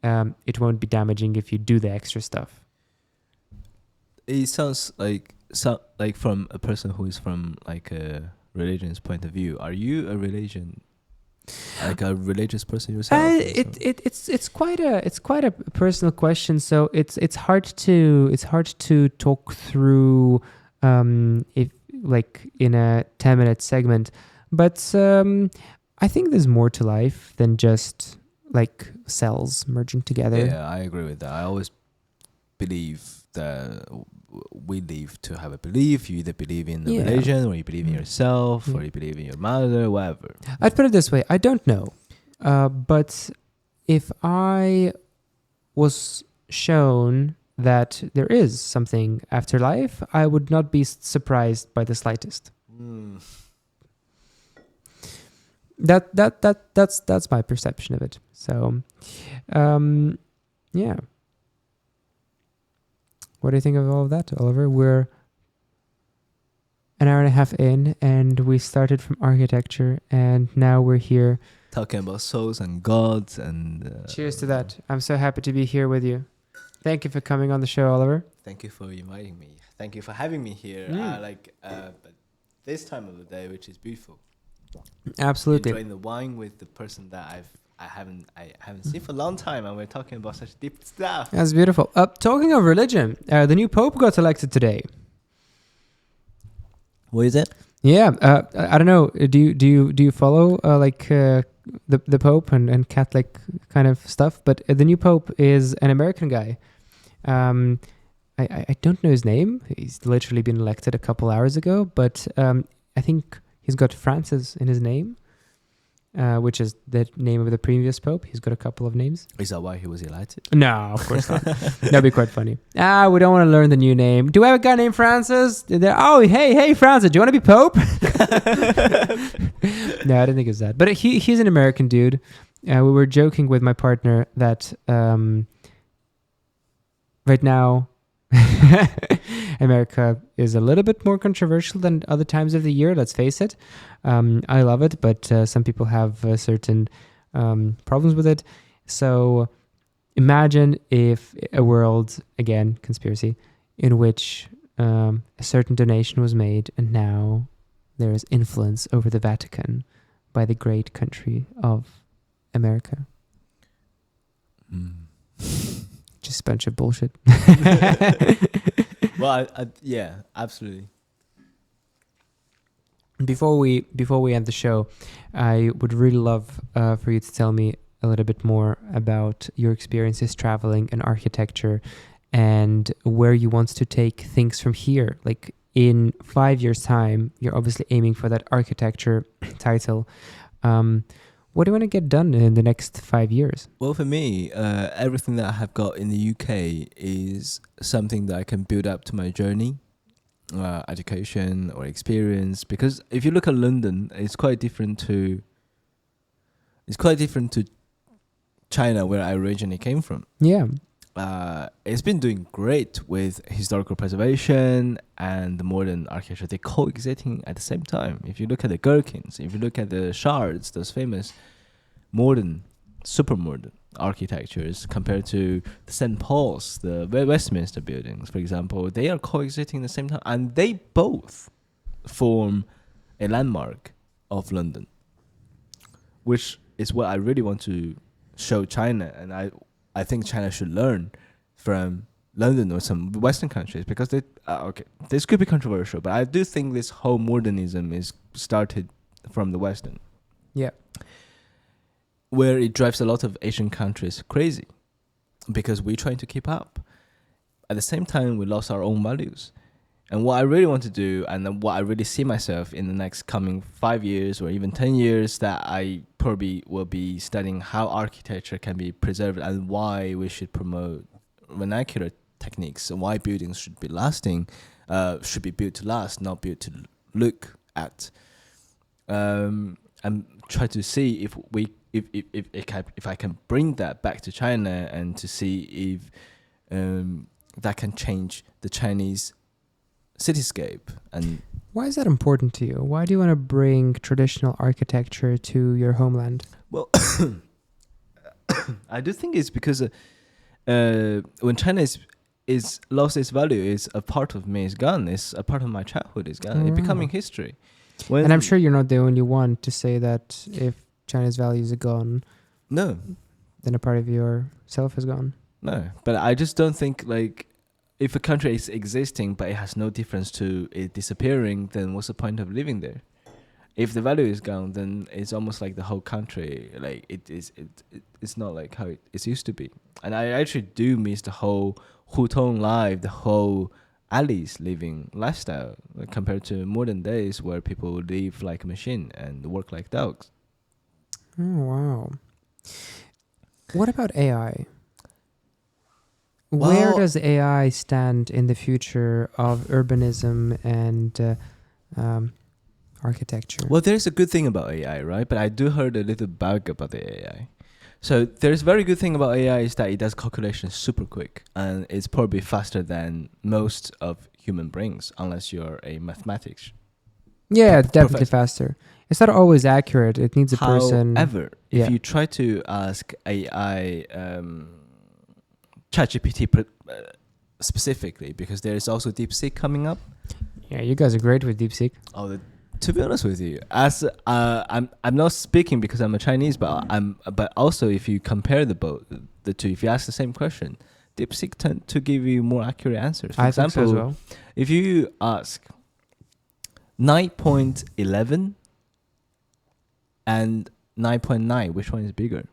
It won't be damaging if you do the extra stuff. It sounds like from a person who is from like a religion's point of view. Are you a religious person yourself? It's quite a personal question. So it's hard to talk through if like in a 10-minute segment. But I think there's more to life than just like cells merging together. Yeah, I agree with that. I always believe that we live to have a belief. You either believe in the religion, or you believe in yourself, or you believe in your mother, whatever. I'd put it this way. I don't know. But if I was shown that there is something after life, I would not be surprised by the slightest. That's my perception of it. So, yeah. What do you think of all of that, Oliver? We're an hour and a half in, and we started from architecture, and now we're here talking about souls and gods. And cheers to that. I'm so happy to be here with you. Thank you for coming on the show, Oliver. Thank you for inviting me. Thank you for having me here. But this time of the day, which is beautiful. Absolutely. Enjoying the wine with the person that I haven't seen for a long time, and we're talking about such deep stuff. That's beautiful. Talking of religion, the new Pope got elected today. What is it? Yeah, I don't know. Do you follow the Pope and Catholic kind of stuff? But the new Pope is an American guy. I don't know his name. He's literally been elected a couple hours ago, but I think he's got Francis in his name, which is the name of the previous Pope. He's got a couple of names. Is that why he was elected? No, of course not. That'd be quite funny. We don't want to learn the new name. Do we have a guy named Francis? Oh, hey, Francis, do you want to be Pope? No, I don't think it's that. But he's an American dude. We were joking with my partner that right now America is a little bit more controversial than other times of the year. Let's face it. I love it, but some people have certain problems with it. So imagine if a world, again, conspiracy, in which a certain donation was made, and now there is influence over the Vatican by the great country of America. Just a bunch of bullshit. Well, yeah, absolutely. Before we end the show, I would really love for you to tell me a little bit more about your experiences traveling and architecture, and where you want to take things from here. Like in 5 years' time, you're obviously aiming for that architecture title. What do you want to get done in the next 5 years? Well, for me, everything that I have got in the UK is something that I can build up to my journey, education or experience. Because if you look at London, it's quite different to China, where I originally came from. Yeah. It's been doing great with historical preservation and the modern architecture. They're coexisting at the same time. If you look at the Gherkins, if you look at the Shards, those famous modern, super modern architectures compared to the St. Paul's, the Westminster buildings, for example, they are coexisting at the same time, and they both form a landmark of London, which is what I really want to show China, and I think China should learn from London or some Western countries, because this could be controversial, but I do think this whole modernism is started from the Western. Yeah. Where it drives a lot of Asian countries crazy because we're trying to keep up. At the same time, we lost our own values. And what I really want to do, and what I really see myself in the next coming 5 years or even 10 years, that I probably will be studying how architecture can be preserved and why we should promote vernacular techniques, and why buildings should be lasting, should be built to last, not built to look at. And try to see if I can bring that back to China, and to see if that can change the Chinese cityscape. And why is that important to you? Why do you want to bring traditional architecture to your homeland? Well, I do think it's because when China is lost its value, is a part of me is gone. It's a part of my childhood is gone. It's becoming history. And I'm sure you're not the only one to say that if China's values are gone, no, then a part of yourself is gone. No, but I just don't think, like, if a country is existing but it has no difference to it disappearing, then what's the point of living there? If the value is gone, then it's almost like the whole country, like it's not like how it used to be. And I actually do miss the whole hutong life, the whole alleys living lifestyle, like, compared to modern days where people live like a machine and work like dogs. Oh, wow. What about AI? Where does AI stand in the future of urbanism and architecture? Well, there's a good thing about AI, right? But I do heard a little bug about the AI. So there's very good thing about AI is that it does calculations super quick, and it's probably faster than most of human brains, unless you're a mathematics. Yeah, definitely faster. It's not always accurate. It needs a person. However, if you try to ask AI, ChatGPT specifically, because there is also DeepSeek coming up. Yeah, you guys are great with DeepSeek. Oh, to be honest with you, as I'm not speaking because I'm a Chinese, but also if you compare the two, if you ask the same question, DeepSeek tend to give you more accurate answers. For example, think so as well. If you ask 9.11 and 9.9, which one is bigger?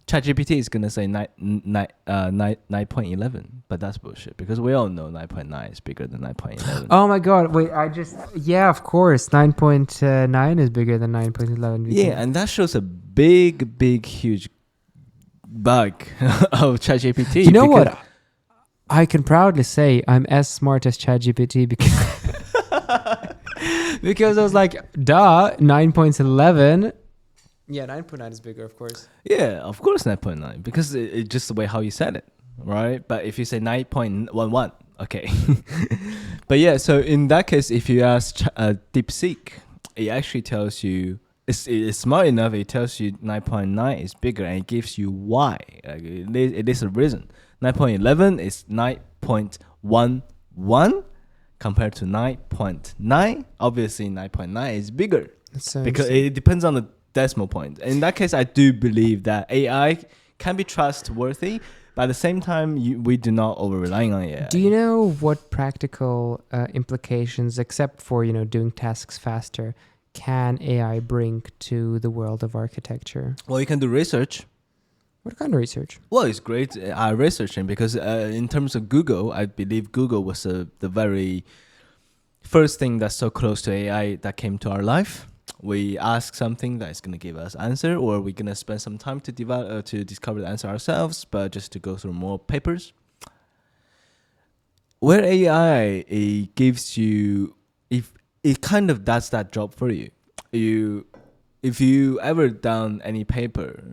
ChatGPT is gonna say 9.11, but that's bullshit because we all know 9.9 is bigger than 9.11. Oh my god! Wait, yeah, of course, 9.9 is bigger than 9.11. Yeah, and that shows a big, huge bug of ChatGPT. You know what? I can proudly say I'm as smart as ChatGPT because I was like, duh, 9.11. Yeah, 9.9 is bigger, of course. Yeah, of course 9.9, because it's just the way how you said it, right? But if you say 9.11, Okay. But yeah, so in that case, if you ask DeepSeek, it actually tells you it's smart enough. It tells you 9.9 is bigger, and it gives you why. Like it is a reason. 9.11 is 9.11 compared to 9.9. Obviously, 9.9 is bigger So because it depends on the decimal point. In that case, I do believe that AI can be trustworthy, but at the same time, we do not over relying on AI. do you know what practical implications, except for doing tasks faster, can AI bring to the world of architecture? Well, you can do research. What kind of research? Well, it's great researching because in terms of Google, I believe Google was the very first thing that's so close to AI that came to our life. We ask something that is going to give us answer, or we're going to spend some time to develop to discover the answer ourselves, but just to go through more papers. Where AI it gives you, if it kind of does that job for you. If you ever done any paper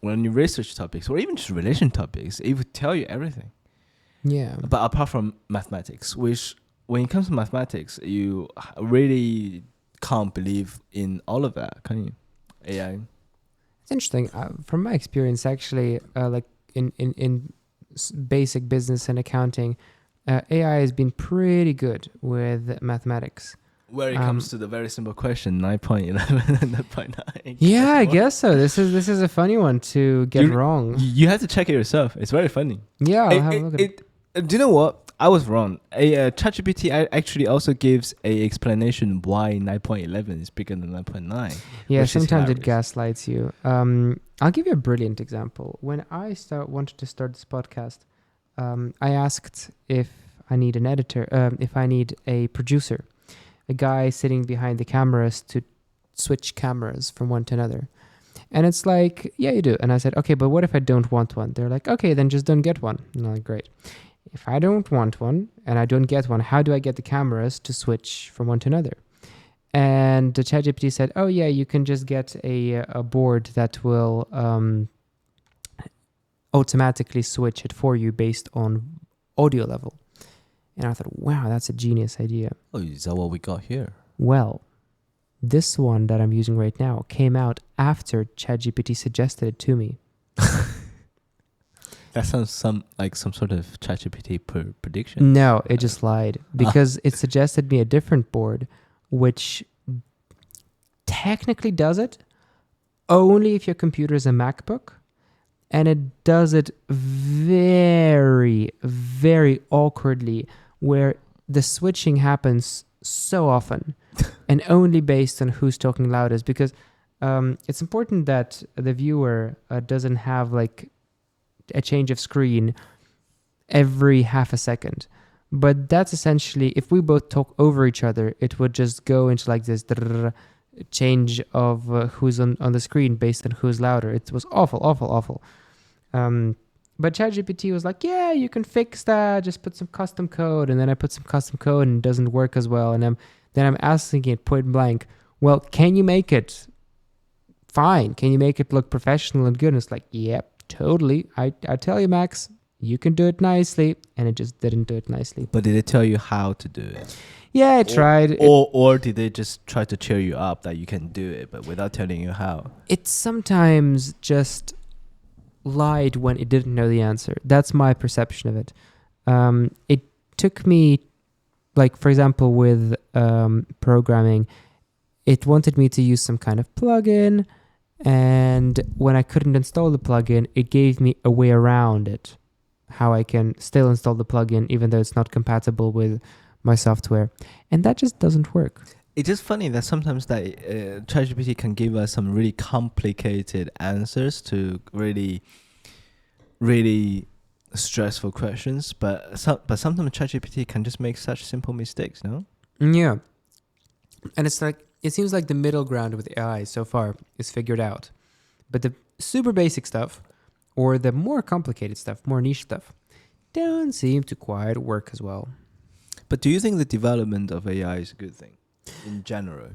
when you research topics or even just relation topics, it would tell you everything. Yeah. But apart from mathematics, which when it comes to mathematics, you really can't believe in all of that, can you? AI. It's interesting. From my experience, actually, like in basic business and accounting, AI has been pretty good with mathematics. Where it comes to the very simple question, 9.11 and 9.9. Yeah, I guess so. This is a funny one to get wrong. You have to check it yourself. It's very funny. Yeah, I'll have a look at it. Do you know what? I was wrong. ChatGPT actually also gives a explanation why 9.11 is bigger than 9.9. Yeah, sometimes it gaslights you. I'll give you a brilliant example. When I wanted to start this podcast, I asked if I need an editor, if I need a producer, a guy sitting behind the cameras to switch cameras from one to another. And it's like, yeah, you do. And I said, okay, but what if I don't want one? They're like, okay, then just don't get one. And I'm like, great. If I don't want one and I don't get one, how do I get the cameras to switch from one to another? And the ChatGPT said, oh yeah, you can just get a board that will automatically switch it for you based on audio level. And I thought, wow, that's a genius idea. Oh, is that what we got here? Well, this one that I'm using right now came out after ChatGPT suggested it to me. That sounds some sort of ChatGPT prediction. No, it just lied because it suggested me a different board, which technically does it only if your computer is a MacBook, and it does it very, very awkwardly, where the switching happens so often and only based on who's talking loudest, because it's important that the viewer doesn't have like a change of screen every half a second. But that's essentially, if we both talk over each other, it would just go into like this change of who's on the screen based on who's louder. It was awful. But ChatGPT was like, yeah, you can fix that. Just put some custom code. And then I put some custom code and it doesn't work as well. And then I'm asking it point blank, well, can you make it fine? Can you make it look professional and good? And it's like, yep, totally. I tell you, Max, you can do it nicely. And it just didn't do it nicely. But did it tell you how to do it? Yeah, I tried. Or did they just try to cheer you up that you can do it, but without telling you how? It sometimes just lied when it didn't know the answer. That's my perception of it. It took me, like, for example, with programming, it wanted me to use some kind of plugin, and when I couldn't install the plugin, it gave me a way around it, how I can still install the plugin even though it's not compatible with my software, and that just doesn't work. It's just funny that sometimes that ChatGPT can give us some really complicated answers to really, really stressful questions, but sometimes ChatGPT can just make such simple mistakes, no? Yeah, and it's like, it seems like the middle ground with AI so far is figured out, but the super basic stuff or the more complicated stuff, more niche stuff, don't seem to quite work as well. But do you think the development of AI is a good thing in general?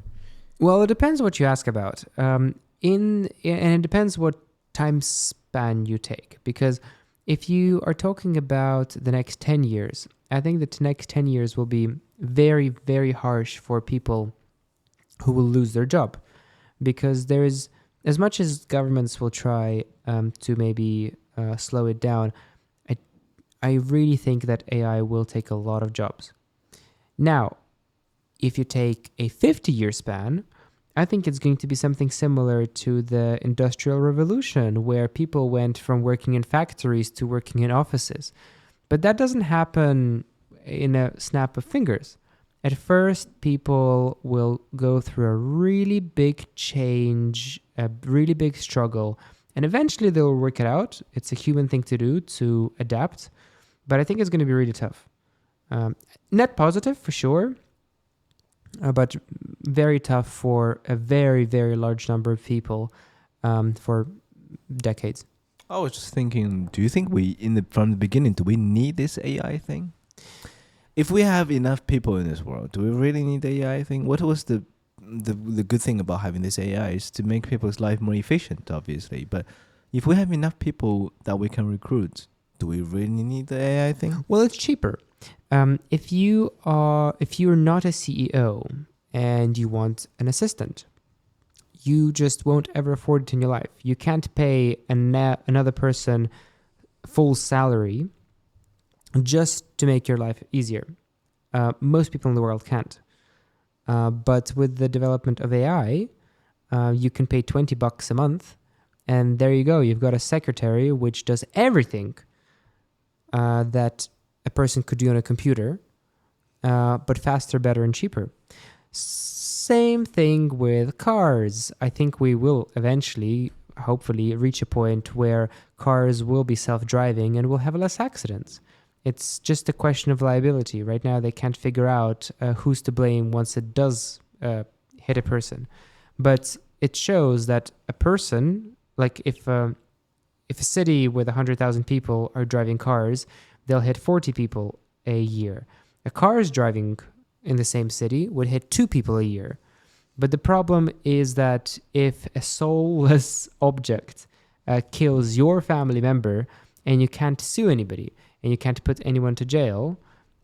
Well, it depends what you ask about. And it depends what time span you take, because if you are talking about the next 10 years, I think that the next 10 years will be very, very harsh for people who will lose their job, because there is, as much as governments will try to maybe slow it down, I, I really think that AI will take a lot of jobs. Now, if you take a 50-year span, I think it's going to be something similar to the Industrial Revolution, where people went from working in factories to working in offices. But that doesn't happen in a snap of fingers. At first, people will go through a really big change, a really big struggle, and eventually they'll work it out. It's a human thing to do, to adapt, but I think it's going to be really tough. Net positive for sure, but very tough for a very, very large number of people for decades. I was just thinking, do you think from the beginning, do we need this AI thing? If we have enough people in this world, do we really need the AI thing? What was the good thing about having this AI is to make people's life more efficient, obviously. But if we have enough people that we can recruit, do we really need the AI thing? Well, it's cheaper. If you're not a CEO and you want an assistant, you just won't ever afford it in your life. You can't pay another person full salary just to make your life easier. Most people in the world can't. But with the development of AI, you can pay $20 a month, and there you go. You've got a secretary which does everything that a person could do on a computer, but faster, better, and cheaper. Same thing with cars. I think we will eventually, hopefully, reach a point where cars will be self-driving and we'll have less accidents. It's just a question of liability. Right now, they can't figure out who's to blame once it does hit a person. But it shows that a person, like if a city with 100,000 people are driving cars, they'll hit 40 people a year. A car is driving in the same city would hit 2 people a year. But the problem is that if a soulless object kills your family member and you can't sue anybody and you can't put anyone to jail,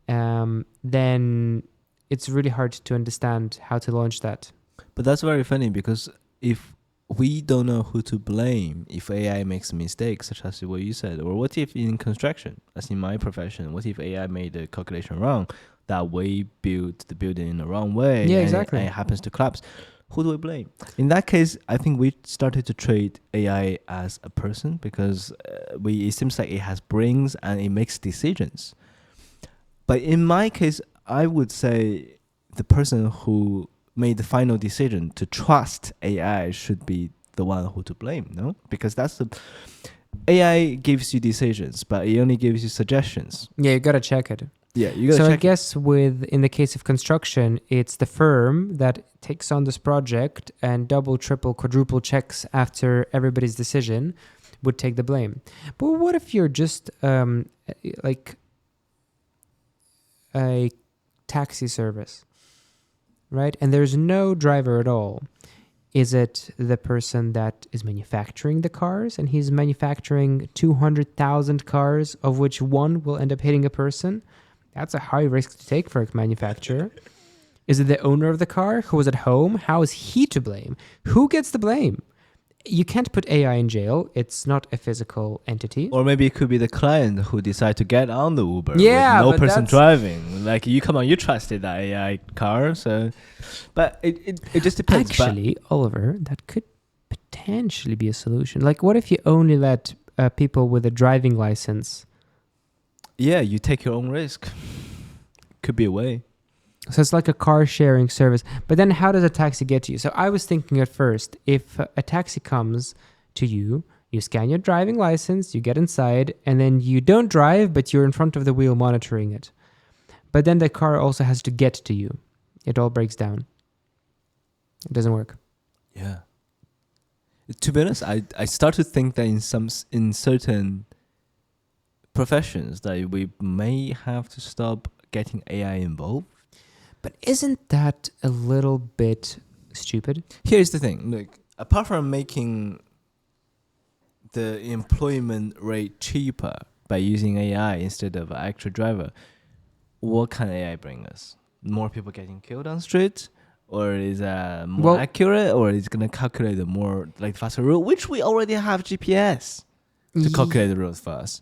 then it's really hard to understand how to launch that. But that's very funny, because if we don't know who to blame if AI makes a mistake, such as what you said, or what if in construction, as in my profession, what if AI made the calculation wrong, that we built the building in the wrong way, Yeah, and exactly. and it happens to collapse? Who do we blame? In that case, I think we started to treat AI as a person, because it seems like it has brains and it makes decisions. But in my case, I would say the person who made the final decision to trust AI should be the one who to blame, no? Because AI gives you decisions, but it only gives you suggestions. Yeah, you gotta check it. Yeah, you gotta check. So I check guess in the case of construction, it's the firm that takes on this project and double, triple, quadruple checks after everybody's decision would take the blame. But what if you're just like a taxi service, right? And there's no driver at all. Is it the person that is manufacturing the cars, and he's manufacturing 200,000 cars, of which one will end up hitting a person? That's a high risk to take for a manufacturer. Is it the owner of the car who was at home? How is he to blame? Who gets the blame? You can't put AI in jail. It's not a physical entity. Or maybe it could be the client who decide to get on the Uber with no Yeah, but person that's- driving. Like, you trusted that AI car, so... But it just depends. Actually, Oliver, that could potentially be a solution. Like, what if you only let people with a driving license? Yeah, you take your own risk. Could be a way. So it's like a car sharing service. But then how does a taxi get to you? So I was thinking at first, if a taxi comes to you, you scan your driving license, you get inside, and then you don't drive, but you're in front of the wheel monitoring it. But then the car also has to get to you. It all breaks down. It doesn't work. Yeah. To be honest, I start to think that in certain professions that we may have to stop getting AI involved. But isn't that a little bit stupid? Here's the thing. Look, apart from making the employment rate cheaper by using AI instead of an actual driver, what can AI bring us? More people getting killed on street? Or is more accurate? Or is it going to calculate the more like faster route, which we already have GPS to calculate the routes for us?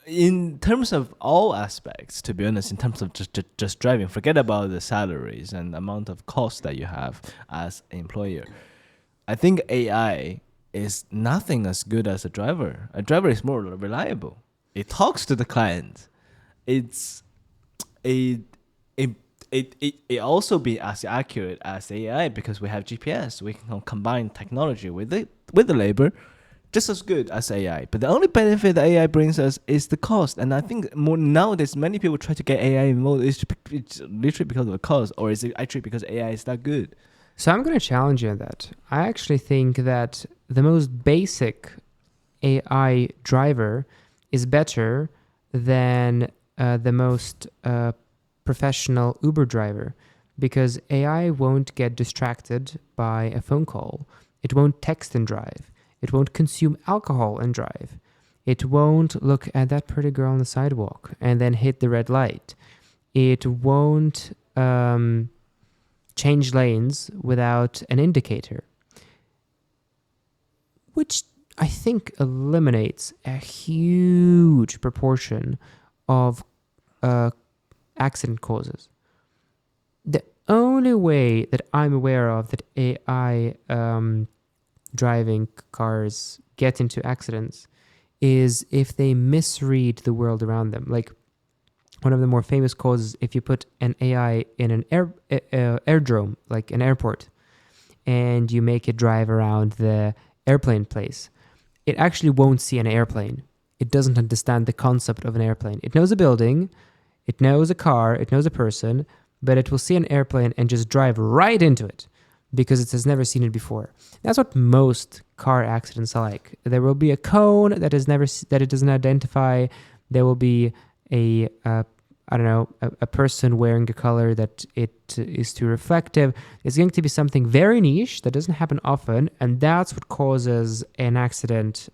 In terms of all aspects, to be honest, in terms of just driving, forget about the salaries and amount of cost that you have as an employer. I think AI is nothing as good as a driver. A driver is more reliable. It talks to the client. It also be as accurate as AI because we have GPS. We can combine technology with the labor, just as good as AI. But the only benefit that AI brings us is the cost. And I think more nowadays, many people try to get AI involved. It's literally because of the cost, or is it actually because AI is that good? So I'm going to challenge you on that. I actually think that the most basic AI driver is better than the most professional Uber driver, because AI won't get distracted by a phone call. It won't text and drive. It won't consume alcohol and drive. It won't look at that pretty girl on the sidewalk and then hit the red light. It won't change lanes without an indicator, which I think eliminates a huge proportion of accident causes. The only way that I'm aware of that AI driving cars get into accidents is if they misread the world around them. Like one of the more famous causes, if you put an AI in an airdrome, like an airport, and you make it drive around the airplane place, it actually won't see an airplane. It doesn't understand the concept of an airplane. It knows a building, it knows a car, it knows a person, but it will see an airplane and just drive right into it because it has never seen it before. That's what most car accidents are like. There will be a cone that it doesn't identify. There will be a person wearing a color that it is too reflective. It's going to be something very niche that doesn't happen often, and that's what causes an accident.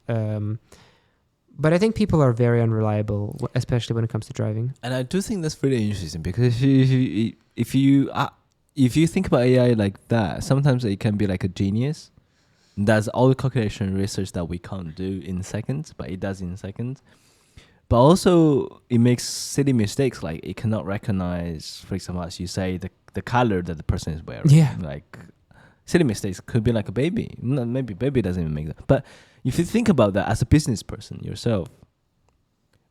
But I think people are very unreliable, especially when it comes to driving. And I do think that's really interesting because if you think about AI like that, sometimes it can be like a genius. That's all the calculation research that we can't do in seconds, but it does in seconds. But also, it makes silly mistakes, like it cannot recognize, for example, as you say, the color that the person is wearing. Yeah. Like, silly mistakes could be like a baby. Maybe baby doesn't even make that. But if you think about that as a business person yourself,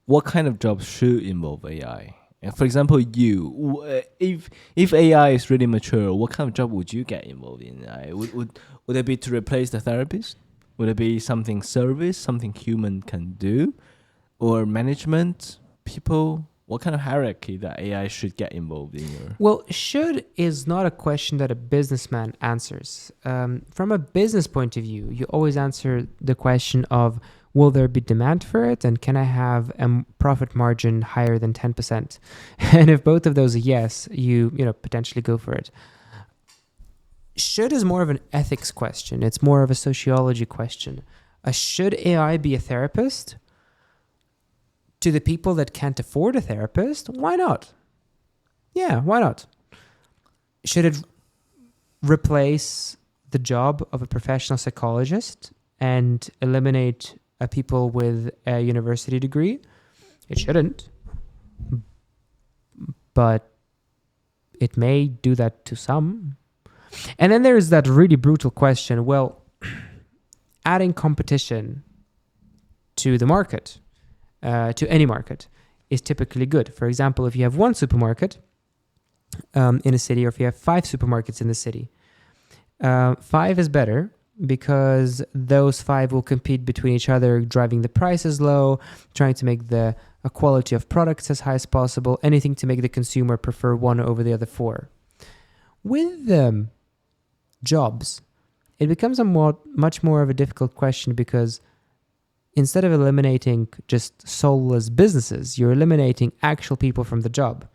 what kind of jobs should involve AI? And for example, if AI is really mature, what kind of job would you get involved in AI? Would it be to replace the therapist? Would it be something service, something human can do? Or management, people? What kind of hierarchy that AI should get involved in? Well, should is not a question that a businessman answers. From a business point of view, you always answer the question of, will there be demand for it? And can I have a profit margin higher than 10%? And if both of those are yes, you potentially go for it. Should is more of an ethics question. It's more of a sociology question. Should AI be a therapist? To the people that can't afford a therapist, why not? Yeah, why not? Should it replace the job of a professional psychologist and eliminate people with a university degree? It shouldn't. But it may do that to some. And then there's that really brutal question, well, adding competition to the market, to any market, is typically good. For example, if you have one supermarket in a city, or if you have 5 supermarkets in the city, 5 is better because those 5 will compete between each other, driving the prices low, trying to make the quality of products as high as possible, anything to make the consumer prefer one over the other 4. With jobs, it becomes much more of a difficult question because instead of eliminating just soulless businesses, you're eliminating actual people from the job.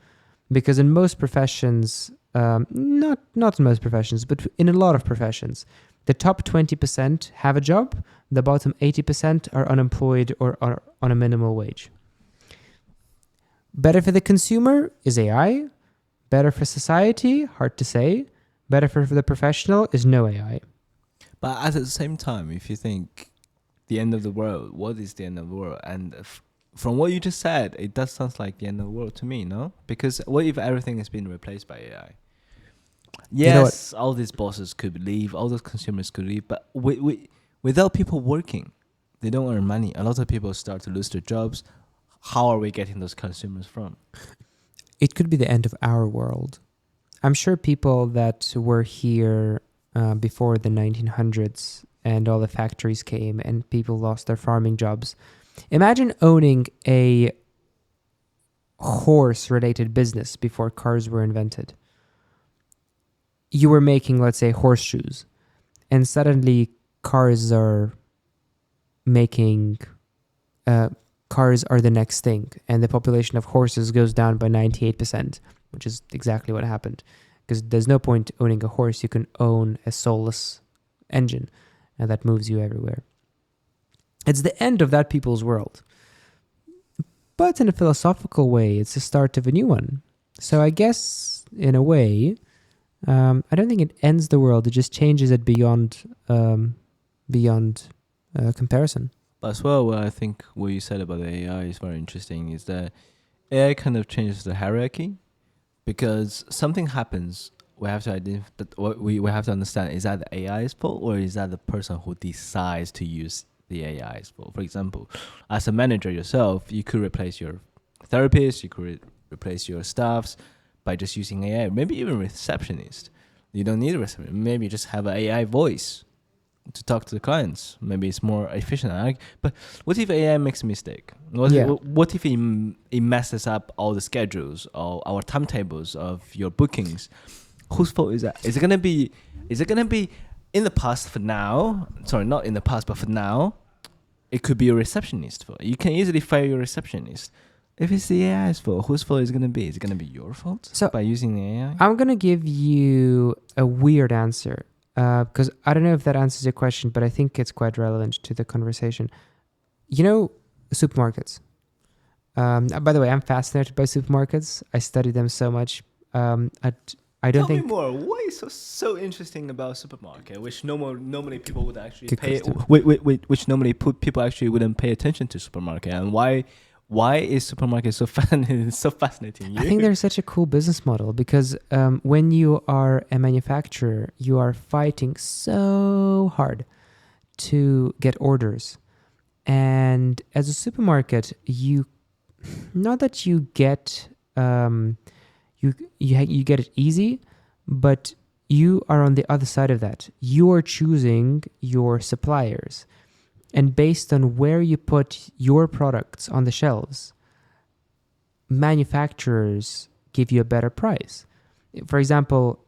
Because in most professions, not in most professions, but in a lot of professions, the top 20% have a job, the bottom 80% are unemployed or are on a minimal wage. Better for the consumer is AI. Better for society, hard to say. Better for the professional is no AI. But at the same time, if you think the end of the world, what is the end of the world? And from what you just said, it does sound like the end of the world to me, no? Because what if everything has been replaced by AI? Yes, all these bosses could leave, all those consumers could leave, but without people working, they don't earn money. A lot of people start to lose their jobs. How are we getting those consumers from? It could be the end of our world. I'm sure people that were here before the 1900s and all the factories came and people lost their farming jobs. Imagine owning a horse-related business before cars were invented. You were making, let's say, horseshoes, and suddenly cars are making... cars are the next thing, and the population of horses goes down by 98%, which is exactly what happened. Because there's no point owning a horse. You can own a soulless engine, and that moves you everywhere. It's the end of that people's world. But in a philosophical way, it's the start of a new one. So I guess, in a way, I don't think it ends the world. It just changes it beyond comparison. But as well, I think what you said about the AI is very interesting, is that AI kind of changes the hierarchy, because something happens, we have to identify that we have to understand, is that the AI's fault or is that the person who decides to use the AI's fault? For example, as a manager yourself, you could replace your therapist, you could replace your staffs by just using AI, maybe even receptionist. You don't need a receptionist. Maybe just have an AI voice to talk to the clients. Maybe it's more efficient. But what if AI makes a mistake? What if it messes up all the schedules or our timetables of your bookings? Whose fault is that? Is it gonna be in the past for now? Sorry, not in the past, but for now, it could be a receptionist fault. You can easily fire your receptionist. If it's the AI's fault, whose fault is it gonna be? Is it gonna be your fault by using the AI? I'm gonna give you a weird answer. Because I don't know if that answers your question, but I think it's quite relevant to the conversation. You know, supermarkets. By the way, I'm fascinated by supermarkets. I study them so much. I don't Tell think... me more. What is so interesting about supermarket, which normally people would actually pay, which normally people actually wouldn't pay attention to supermarket, and why is supermarket so fascinating? I think they're such a cool business model because when you are a manufacturer, you are fighting so hard to get orders. And as a supermarket, you get you get it easy, but you are on the other side of that. You are choosing your suppliers. And based on where you put your products on the shelves, manufacturers give you a better price. For example,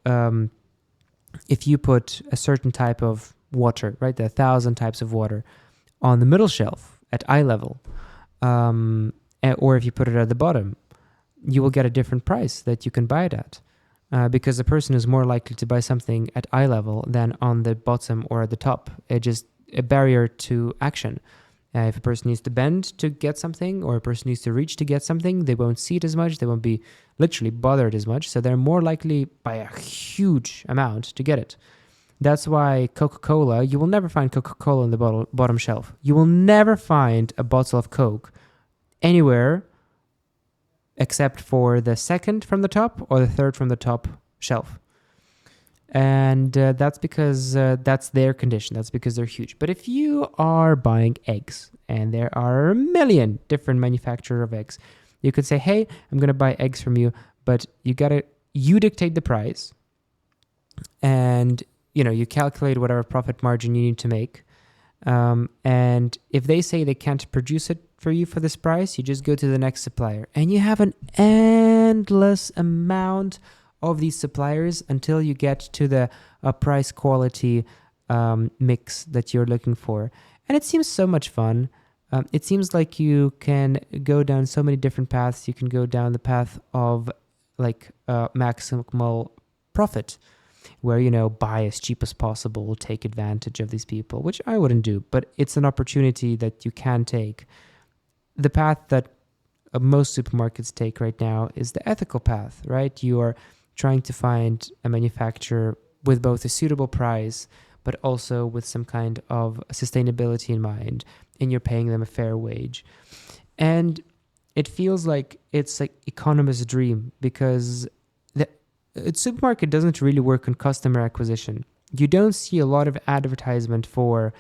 if you put a certain type of water, right, there are 1,000 types of water, on the middle shelf at eye level, or if you put it at the bottom, you will get a different price that you can buy it at. Because the person is more likely to buy something at eye level than on the bottom or at the top. It just a barrier to action. If a person needs to bend to get something or a person needs to reach to get something, they won't see it as much. They won't be literally bothered as much. So they're more likely by a huge amount to get it. That's why Coca-Cola, you will never find Coca-Cola on the bottom shelf. You will never find a bottle of Coke anywhere except for the second from the top or the third from the top shelf. And that's because that's their condition. That's because they're huge. But if you are buying eggs, and there are a million different manufacturers of eggs, you could say, hey, I'm going to buy eggs from you, but you dictate the price, and you calculate whatever profit margin you need to make. And if they say they can't produce it for you for this price, you just go to the next supplier. And you have an endless amount of these suppliers until you get to the price quality mix that you're looking for. And it seems so much fun. It seems like you can go down so many different paths. You can go down the path of maximal profit. where, buy as cheap as possible, take advantage of these people, which I wouldn't do, but it's an opportunity that you can take. The path that most supermarkets take right now is the ethical path, right? You are trying to find a manufacturer with both a suitable price, but also with some kind of sustainability in mind, and you're paying them a fair wage. And it feels like it's like economist's dream, because the supermarket doesn't really work on customer acquisition. You don't see a lot of advertisement for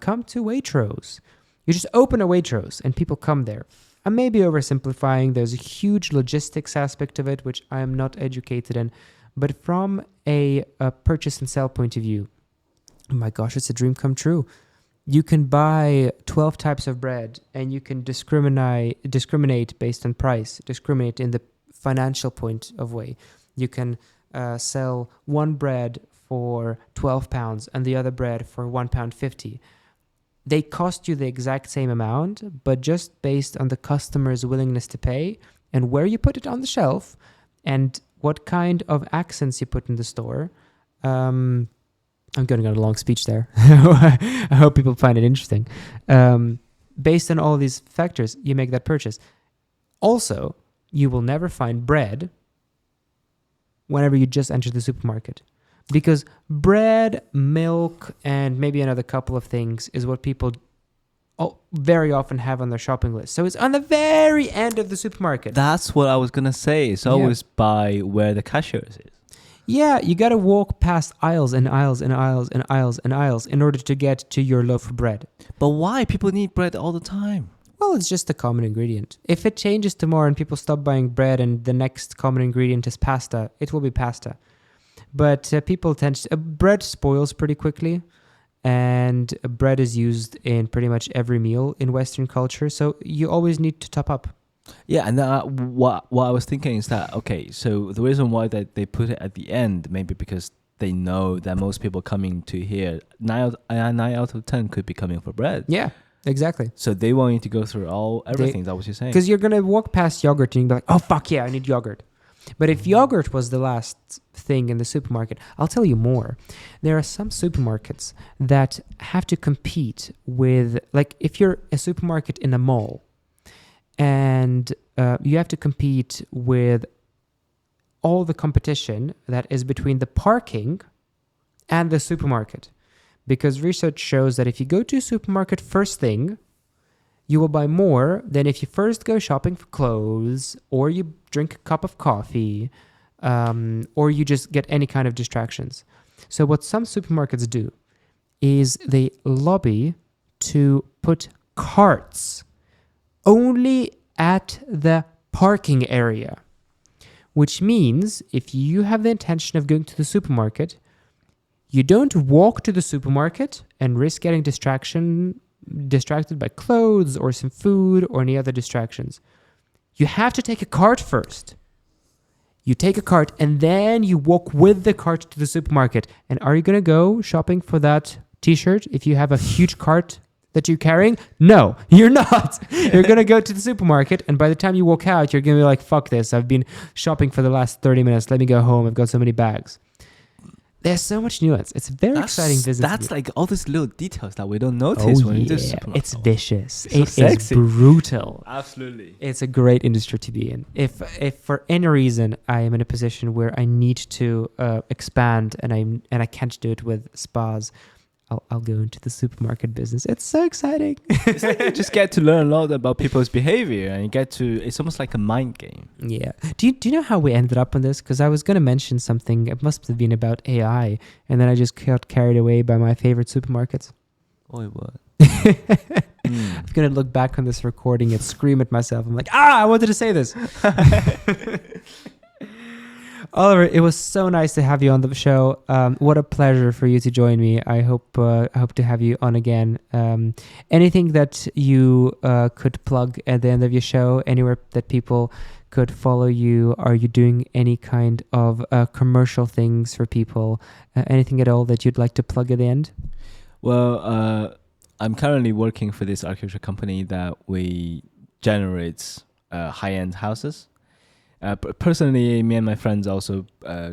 come to Waitrose. You just open a Waitrose and people come there. I may be oversimplifying. There's a huge logistics aspect of it, which I am not educated in. But from a purchase and sell point of view, oh my gosh, it's a dream come true. You can buy 12 types of bread, and you can discriminate based on price, discriminate in the financial point of way. You can sell one bread for £12 and the other bread for £1.50. They cost you the exact same amount, but just based on the customer's willingness to pay and where you put it on the shelf and what kind of accents you put in the store. I'm going on a long speech there. I hope people find it interesting. Based on all these factors, you make that purchase. Also, you will never find bread whenever you just enter the supermarket. Because bread, milk, and maybe another couple of things is what people very often have on their shopping list. So it's on the very end of the supermarket. That's what I was going to say. It's always by where the cashier is. Yeah, you got to walk past aisles and aisles and aisles and aisles and aisles in order to get to your loaf of bread. But why? People need bread all the time. Well, it's just a common ingredient. If it changes tomorrow and people stop buying bread and the next common ingredient is pasta, it will be pasta. But people tend to... bread spoils pretty quickly, and bread is used in pretty much every meal in Western culture, so you always need to top up. Yeah, and what I was thinking is that, okay, so the reason why they put it at the end, maybe because they know that most people coming to here, 9 out of 10 could be coming for bread. Yeah, exactly. So they want you to go through everything, that's what you're saying. Because you're going to walk past yogurt and you'll be like, oh, fuck yeah, I need yogurt. But if yogurt was the last thing in the supermarket, I'll tell you more. There are some supermarkets that have to compete with, like if you're a supermarket in a mall and you have to compete with all the competition that is between the parking and the supermarket. Because research shows that if you go to a supermarket first thing, you will buy more than if you first go shopping for clothes, or you drink a cup of coffee, or you just get any kind of distractions. So what some supermarkets do is they lobby to put carts only at the parking area, which means if you have the intention of going to the supermarket, you don't walk to the supermarket and risk getting distracted by clothes or some food or any other distractions. You have to take a cart first. You take a cart and then you walk with the cart to the supermarket. And are you going to go shopping for that t-shirt if you have a huge cart that you're carrying? No, you're not. You're going to go to the supermarket, and by the time you walk out, you're going to be like, fuck this. I've been shopping for the last 30 minutes. Let me go home. I've got so many bags. There's so much nuance. It's a very exciting business. That's like all these little details that we don't notice when you do supermarket. It's vicious. It's It's brutal. Absolutely. It's a great industry to be in. If for any reason I am in a position where I need to expand and I can't do it with spas, I'll go into the supermarket business. It's so exciting. It's like you just get to learn a lot about people's behavior, and it's almost like a mind game. Yeah. Do you know how we ended up on this? Because I was going to mention something. It must have been about AI, and then I just got carried away by my favorite supermarkets. Oh, what? I'm going to look back on this recording and scream at myself. I'm like, I wanted to say this. Oliver, it was so nice to have you on the show. What a pleasure for you to join me. I hope to have you on again. Anything that you could plug at the end of your show, anywhere that people could follow you? Are you doing any kind of commercial things for people? Anything at all that you'd like to plug at the end? Well, I'm currently working for this architecture company that we generates high-end houses. Personally, me and my friends also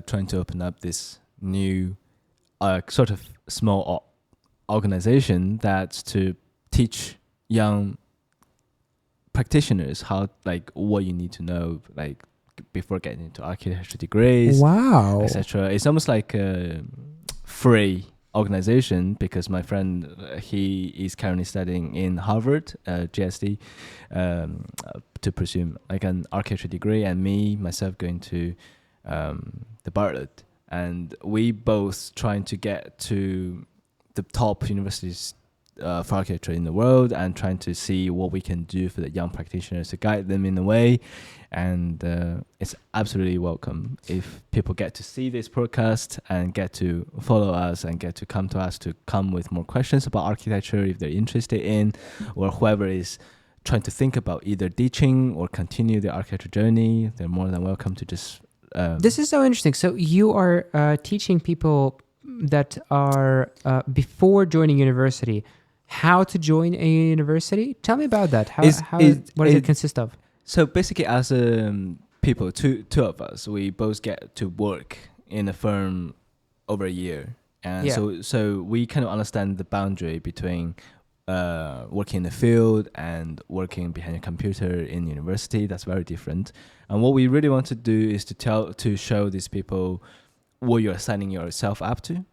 trying to open up this new sort of small organization that's to teach young practitioners how, like, what you need to know, like, before getting into architecture degrees, Wow. etc. It's almost like a free organization, because my friend, he is currently studying in Harvard, GSD, to pursue like an architecture degree, and myself going to the Bartlett, and we both trying to get to the top universities for architecture in the world, and trying to see what we can do for the young practitioners to guide them in a way. And it's absolutely welcome if people get to see this podcast and get to follow us and get to come to us to come with more questions about architecture if they're interested in, or whoever is trying to think about either teaching or continue the architecture journey, they're more than welcome to just... This is so interesting. So you are teaching people that are before joining university how to join a university. Tell me about that. What does it consist of? So basically, as people, two of us, we both get to work in a firm over a year, and so we kind of understand the boundary between working in the field and working behind a computer in university. That's very different. And what we really want to do is to show these people what you're signing yourself up to,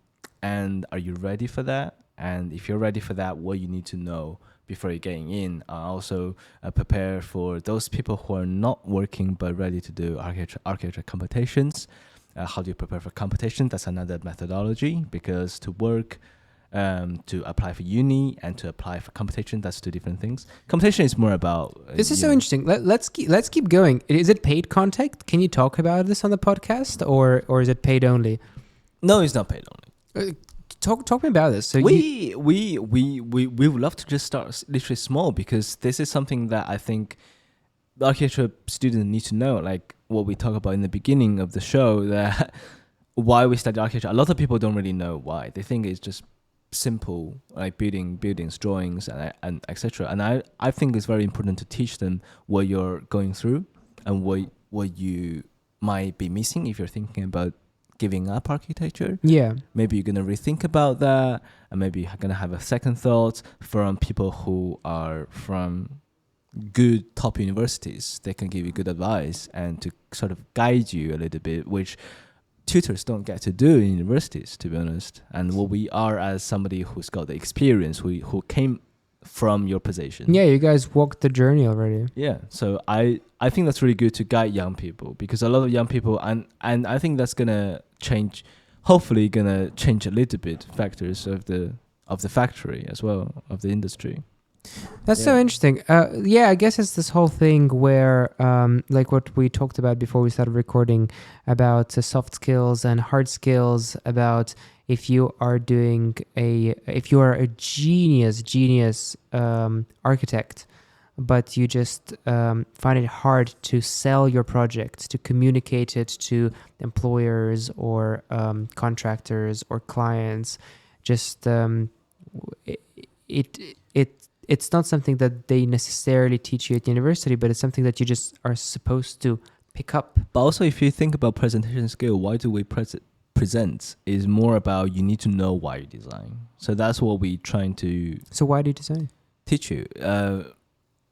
and are you ready for that? And if you're ready for that, what you need to know before you're getting in. Also prepare for those people who are not working but ready to do architecture competitions. How do you prepare for competition? That's another methodology, because to work, to apply for uni and to apply for competition, that's two different things. Competition is more about... This is so interesting. Let's keep going. Is it paid content? Can you talk about this on the podcast, or is it paid only? No, it's not paid only. Talk me about this. So we would love to just start literally small, because this is something that I think the architecture students need to know. Like what we talk about in the beginning of the show, that why we study architecture. A lot of people don't really know why. They think it's just simple, like buildings, drawings, and etc. And I think it's very important to teach them what you're going through and what you might be missing if you're thinking about giving up architecture. Yeah. Maybe you're going to rethink about that, and maybe you're going to have a second thought from people who are from good top universities. They can give you good advice and to sort of guide you a little bit, which tutors don't get to do in universities, to be honest. And what we are, as somebody who's got the experience, who came from your position. Yeah, you guys walked the journey already. Yeah, so I think that's really good to guide young people, because a lot of young people, and I think that's gonna change, hopefully gonna change a little bit factors of the factory as well, of the industry. That's so interesting. I guess it's this whole thing where, like what we talked about before we started recording, about soft skills and hard skills, about if you are a genius architect, but you just find it hard to sell your project, to communicate it to employers or contractors or clients, just it's not something that they necessarily teach you at university, but it's something that you just are supposed to pick up. But also, if you think about presentation skill, why do we present? Is more about you need to know why you design. So that's what we're trying to... So why do you design? Teach you.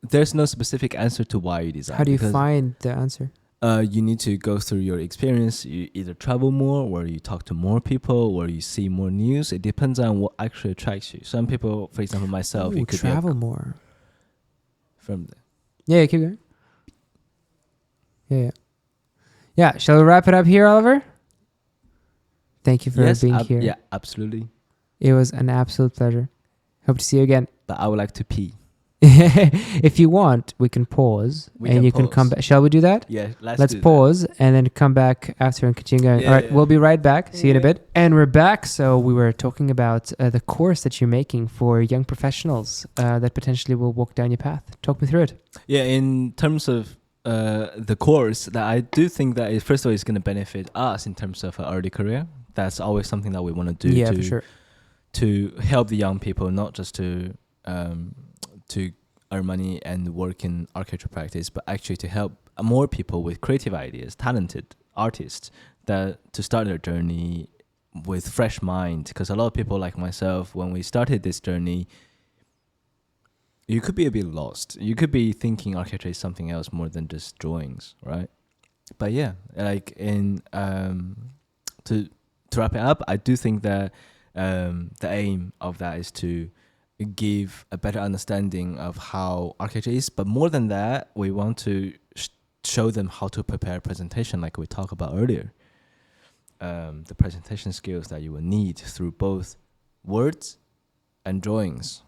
There's no specific answer to why you design. How do you find the answer? You need to go through your experience. You either travel more, or you talk to more people, or you see more news. It depends on what actually attracts you. Some people, for example, myself, you could travel more. From the... Yeah, keep going. Yeah. Shall we wrap it up here, Oliver? Thank you for being here. Yeah, absolutely. It was an absolute pleasure. Hope to see you again. But I would like to pee. If you want, we can pause can come back. Shall we do that? Yeah, let's pause and then come back after and continue going. All right, we'll be right back. See you in a bit. And we're back. So we were talking about the course that you're making for young professionals that potentially will walk down your path. Talk me through it. Yeah, in terms of the course, that I do think that first of all, it's going to benefit us in terms of our early career. That's always something that we want to do. Yeah, for sure. To help the young people, not just to earn money and work in architecture practice, but actually to help more people with creative ideas, talented artists, that to start their journey with fresh mind, because a lot of people like myself, when we started this journey, you could be a bit lost. You could be thinking architecture is something else more than just drawings, right? But yeah, like in to wrap it up, I do think that the aim of that is to give a better understanding of how architecture is. But more than that, we want to show them how to prepare a presentation, like we talked about earlier. The presentation skills that you will need through both words and drawings.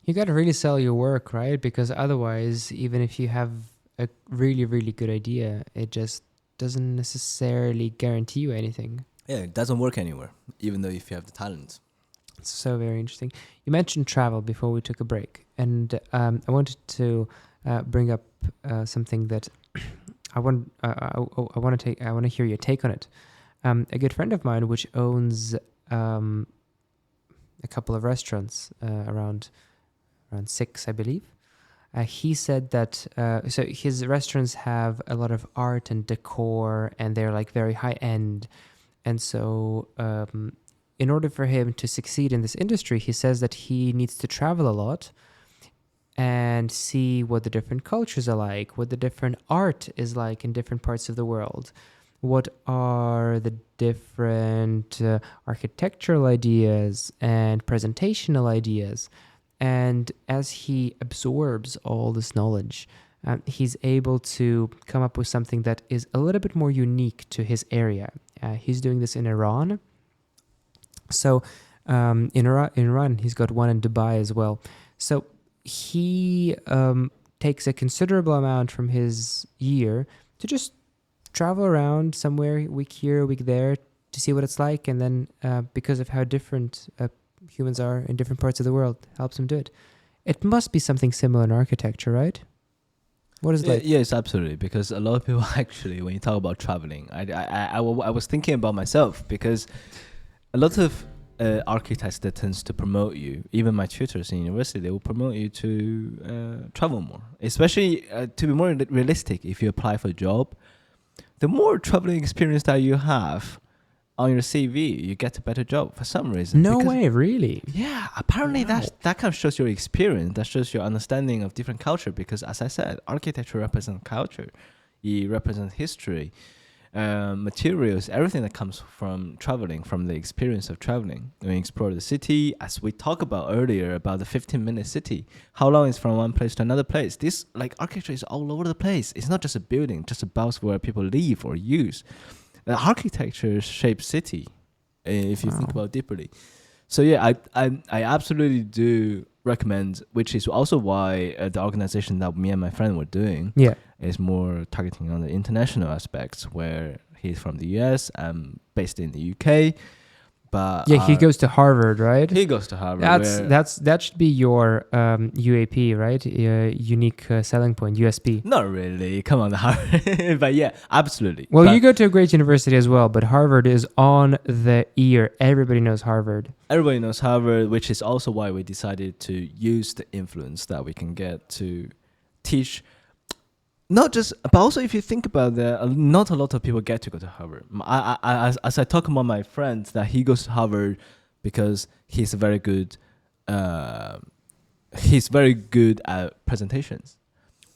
You got to really sell your work, right? Because otherwise, even if you have a really, really good idea, it just doesn't necessarily guarantee you anything. Yeah, it doesn't work anywhere, even though if you have the talent. It's so very interesting. You mentioned travel before we took a break, and I wanted to bring up something that I want to hear your take on it. A good friend of mine, which owns a couple of restaurants around 6, I believe. He said that so his restaurants have a lot of art and decor, and they're like very high end. And so, in order for him to succeed in this industry, he says that he needs to travel a lot and see what the different cultures are like, what the different art is like in different parts of the world. What are the different architectural ideas and presentational ideas? And as he absorbs all this knowledge, he's able to come up with something that is a little bit more unique to his area. He's doing this in Iran. So in Iran, he's got one in Dubai as well. So he takes a considerable amount from his year to just travel around somewhere, a week here, a week there, to see what it's like. And then because of how different humans are in different parts of the world, helps him do it. It must be something similar in architecture, right? What is it like? Yes, absolutely. Because a lot of people actually, when you talk about traveling, I was thinking about myself, because a lot of architects that tends to promote you, even my tutors in university, they will promote you to travel more. Especially to be more realistic, if you apply for a job, the more traveling experience that you have on your CV, you get a better job for some reason. No way, really? Yeah, apparently Wow. that kind of shows your experience. That shows your understanding of different culture. Because as I said, architecture represents culture. It represents history, materials, everything that comes from traveling, from the experience of traveling. When you explore the city, as we talked about earlier, about the 15-minute city, how long is from one place to another place? This, like, architecture is all over the place. It's not just a building, just a box where people live or use. Architecture shapes city, if you think about it deeply. So yeah, I absolutely do recommend, which is also why the organization that me and my friend were doing is more targeting on the international aspects, where he's from the US, I'm based in the UK. But he goes to Harvard, right? He goes to Harvard. That should be your UAP, right? Unique selling point, USP. Not really. Come on, Harvard. But yeah, absolutely. Well, but you go to a great university as well, but Harvard is on the ear. Everybody knows Harvard. Everybody knows Harvard, which is also why we decided to use the influence that we can get to teach. Not just, but also if you think about that, not a lot of people get to go to Harvard. As I talk about my friend, that he goes to Harvard because he's very good at presentations.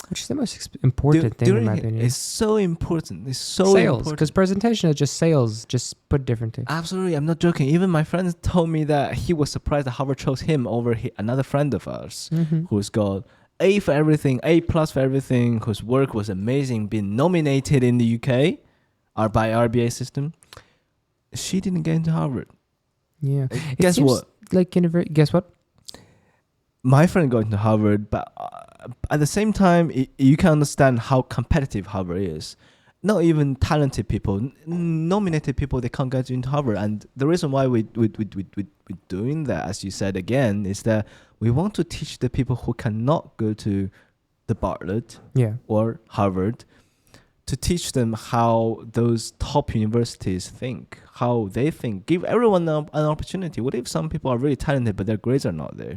Which is the most important thing in my opinion. It's so important. It's so sales, important. because presentation is just sales, just put differently. Absolutely, I'm not joking. Even my friend told me that he was surprised that Harvard chose him over another friend of ours who's got A for everything, A+ for everything, whose work was amazing, been nominated in the UK by RBA system. She didn't get into Harvard. Yeah. Guess what? Guess what? My friend got into Harvard, but at the same time, you can understand how competitive Harvard is. Not even talented people, nominated people, they can't get into Harvard. And the reason why we're doing that, as you said again, is that we want to teach the people who cannot go to the Bartlett or Harvard, to teach them how those top universities think, how they think. Give everyone an opportunity. What if some people are really talented, but their grades are not there?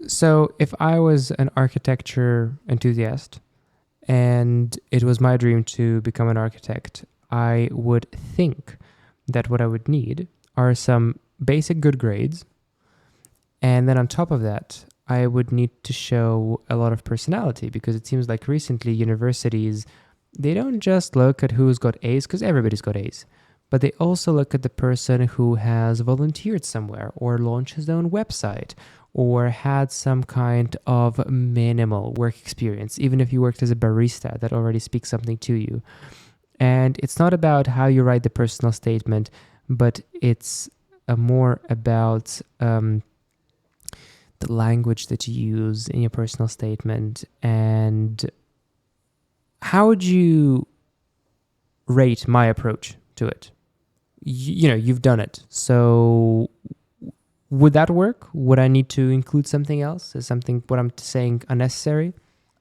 So if I was an architecture enthusiast and it was my dream to become an architect, I would think that what I would need are some basic good grades. And then on top of that, I would need to show a lot of personality, because it seems like recently universities, they don't just look at who's got A's, because everybody's got A's, but they also look at the person who has volunteered somewhere or launched his own website or had some kind of minimal work experience. Even if you worked as a barista, that already speaks something to you. And it's not about how you write the personal statement, but it's more about the language that you use in your personal statement. And how would you rate my approach to it? You've done it. So would that work? Would I need to include something else? Is something what I'm saying unnecessary?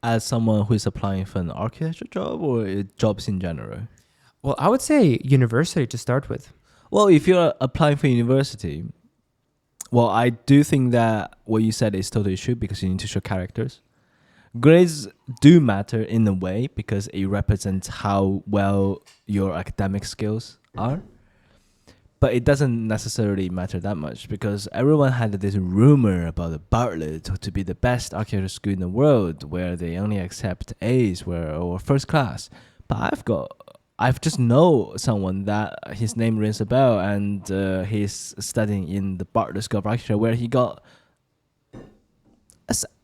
As someone who is applying for an architecture job or jobs in general? Well, I would say university to start with. Well, if you're applying for university, well, I do think that what you said is totally true, because you need to show characters. Grades do matter in a way, because it represents how well your academic skills are. But it doesn't necessarily matter that much, because everyone had this rumor about the Bartlett to be the best architecture school in the world, where they only accept A's or first class. But I've just know someone that his name rings a bell, and he's studying in the Bartlett School of Architecture, where he got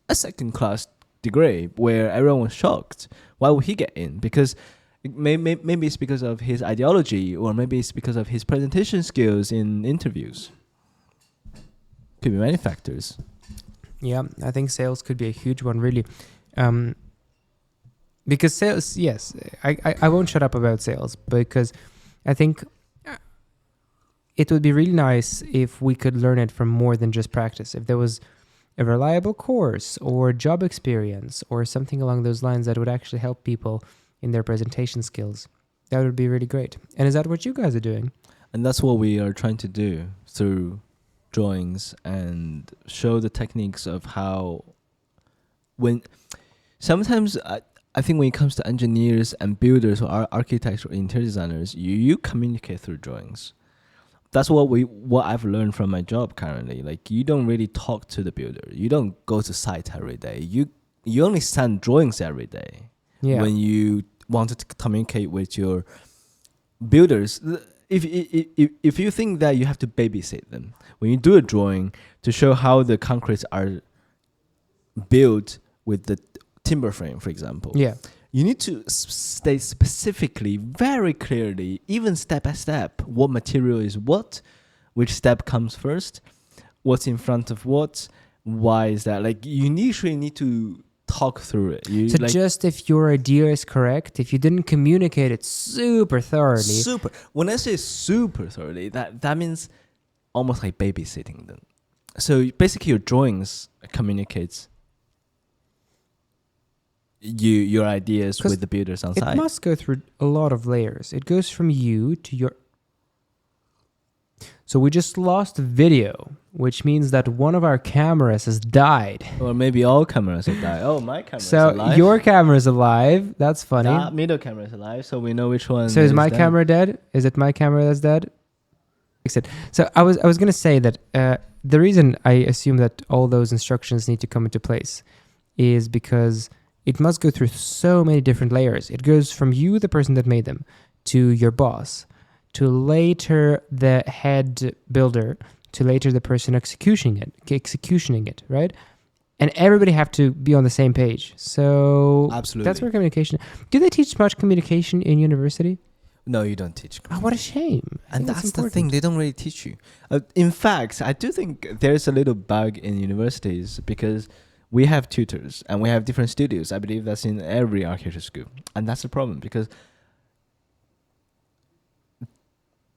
a second class degree, where everyone was shocked. Why would he get in? Because maybe it's because of his ideology, or maybe it's because of his presentation skills in interviews. Could be many factors. Yeah, I think sales could be a huge one, really. Because sales, yes, I won't shut up about sales, because I think it would be really nice if we could learn it from more than just practice. If there was a reliable course or job experience or something along those lines that would actually help people in their presentation skills, that would be really great. And is that what you guys are doing? And that's what we are trying to do through drawings, and show the techniques of how, when sometimes I think when it comes to engineers and builders or architects or interior designers, you communicate through drawings. That's what I've learned from my job currently. Like, you don't really talk to the builder. You don't go to site every day. You only send drawings every day. Yeah. When you want to communicate with your builders, if you think that you have to babysit them, when you do a drawing to show how the concretes are built with the timber frame, for example, Yeah. you need to state specifically, very clearly, even step by step, what material is what, which step comes first, what's in front of what, why is that. Like, you usually need to talk through it. Just if your idea is correct, if you didn't communicate it super thoroughly. When I say super thoroughly, that means almost like babysitting them. So basically, your drawings communicates your ideas with the builders on site. It must go through a lot of layers. It goes from you to your... So we just lost video, which means that one of our cameras has died. Or maybe all cameras have died. Oh, my camera's alive. So your camera's alive. That's funny. That middle camera is alive, so we know which one. So is my dead. camera dead? Is it my camera that's dead? So I was going to say that the reason I assume that all those instructions need to come into place is because it must go through so many different layers. It goes from you, the person that made them, to your boss, to later the head builder, to later the person executioning it, right? And everybody have to be on the same page. So absolutely, that's where communication. Do they teach much communication in university? No, you don't teach. Oh, what a shame. And that's the thing, they don't really teach you. In fact, I do think there's a little bug in universities, because we have tutors and we have different studios. I believe that's in every architecture school. And that's the problem, because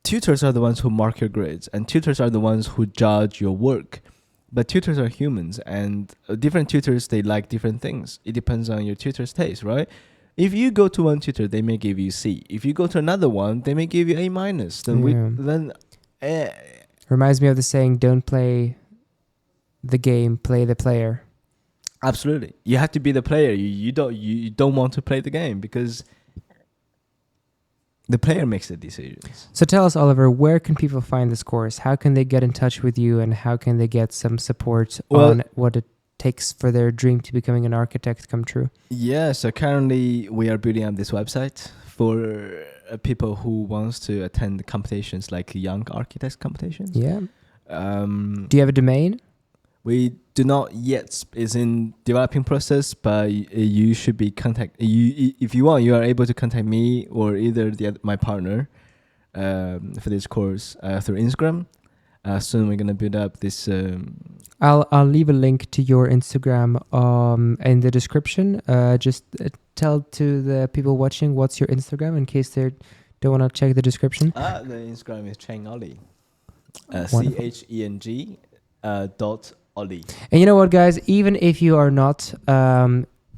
tutors are the ones who mark your grades, and tutors are the ones who judge your work. But tutors are humans, and different tutors, they like different things. It depends on your tutor's taste, right? If you go to one tutor, they may give you C. If you go to another one, they may give you A minus. Reminds me of the saying, don't play the game, play the player. Absolutely. You have to be the player. You don't want to play the game, because the player makes the decisions. So tell us, Oliver, where can people find this course? How can they get in touch with you, and how can they get some support on what it takes for their dream to becoming an architect come true? Yeah, so currently we are building up this website for people who wants to attend competitions like young architects competitions. Yeah. Do you have a domain? We do not yet. It's in developing process, but you should be if you want, you are able to contact me or either my partner for this course through Instagram. Soon we're gonna build up this. I'll leave a link to your Instagram in the description. Just tell to the people watching what's your Instagram in case they don't want to check the description. The Instagram is Cheng Oli. CHENG .Oli. And you know what, guys? Even if you are not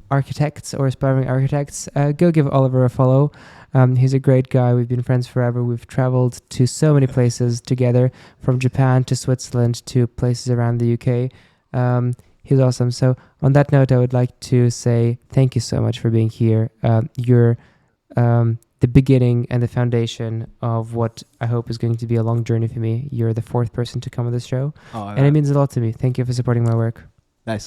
architects or aspiring architects, go give Oliver a follow. He's a great guy. We've been friends forever. We've traveled to so many places together, from Japan to Switzerland to places around the UK. He's awesome. So on that note, I would like to say thank you so much for being here. You're the beginning and the foundation of what I hope is going to be a long journey for me. You're the fourth person to come on this show. And it means a lot to me. Thank you for supporting my work. That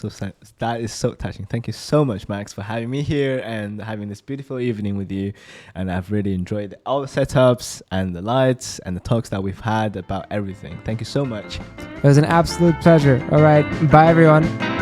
is so touching. Thank you so much, Max, for having me here and having this beautiful evening with you. And I've really enjoyed all the setups and the lights and the talks that we've had about everything. Thank you so much. It was an absolute pleasure. All right. Bye, everyone.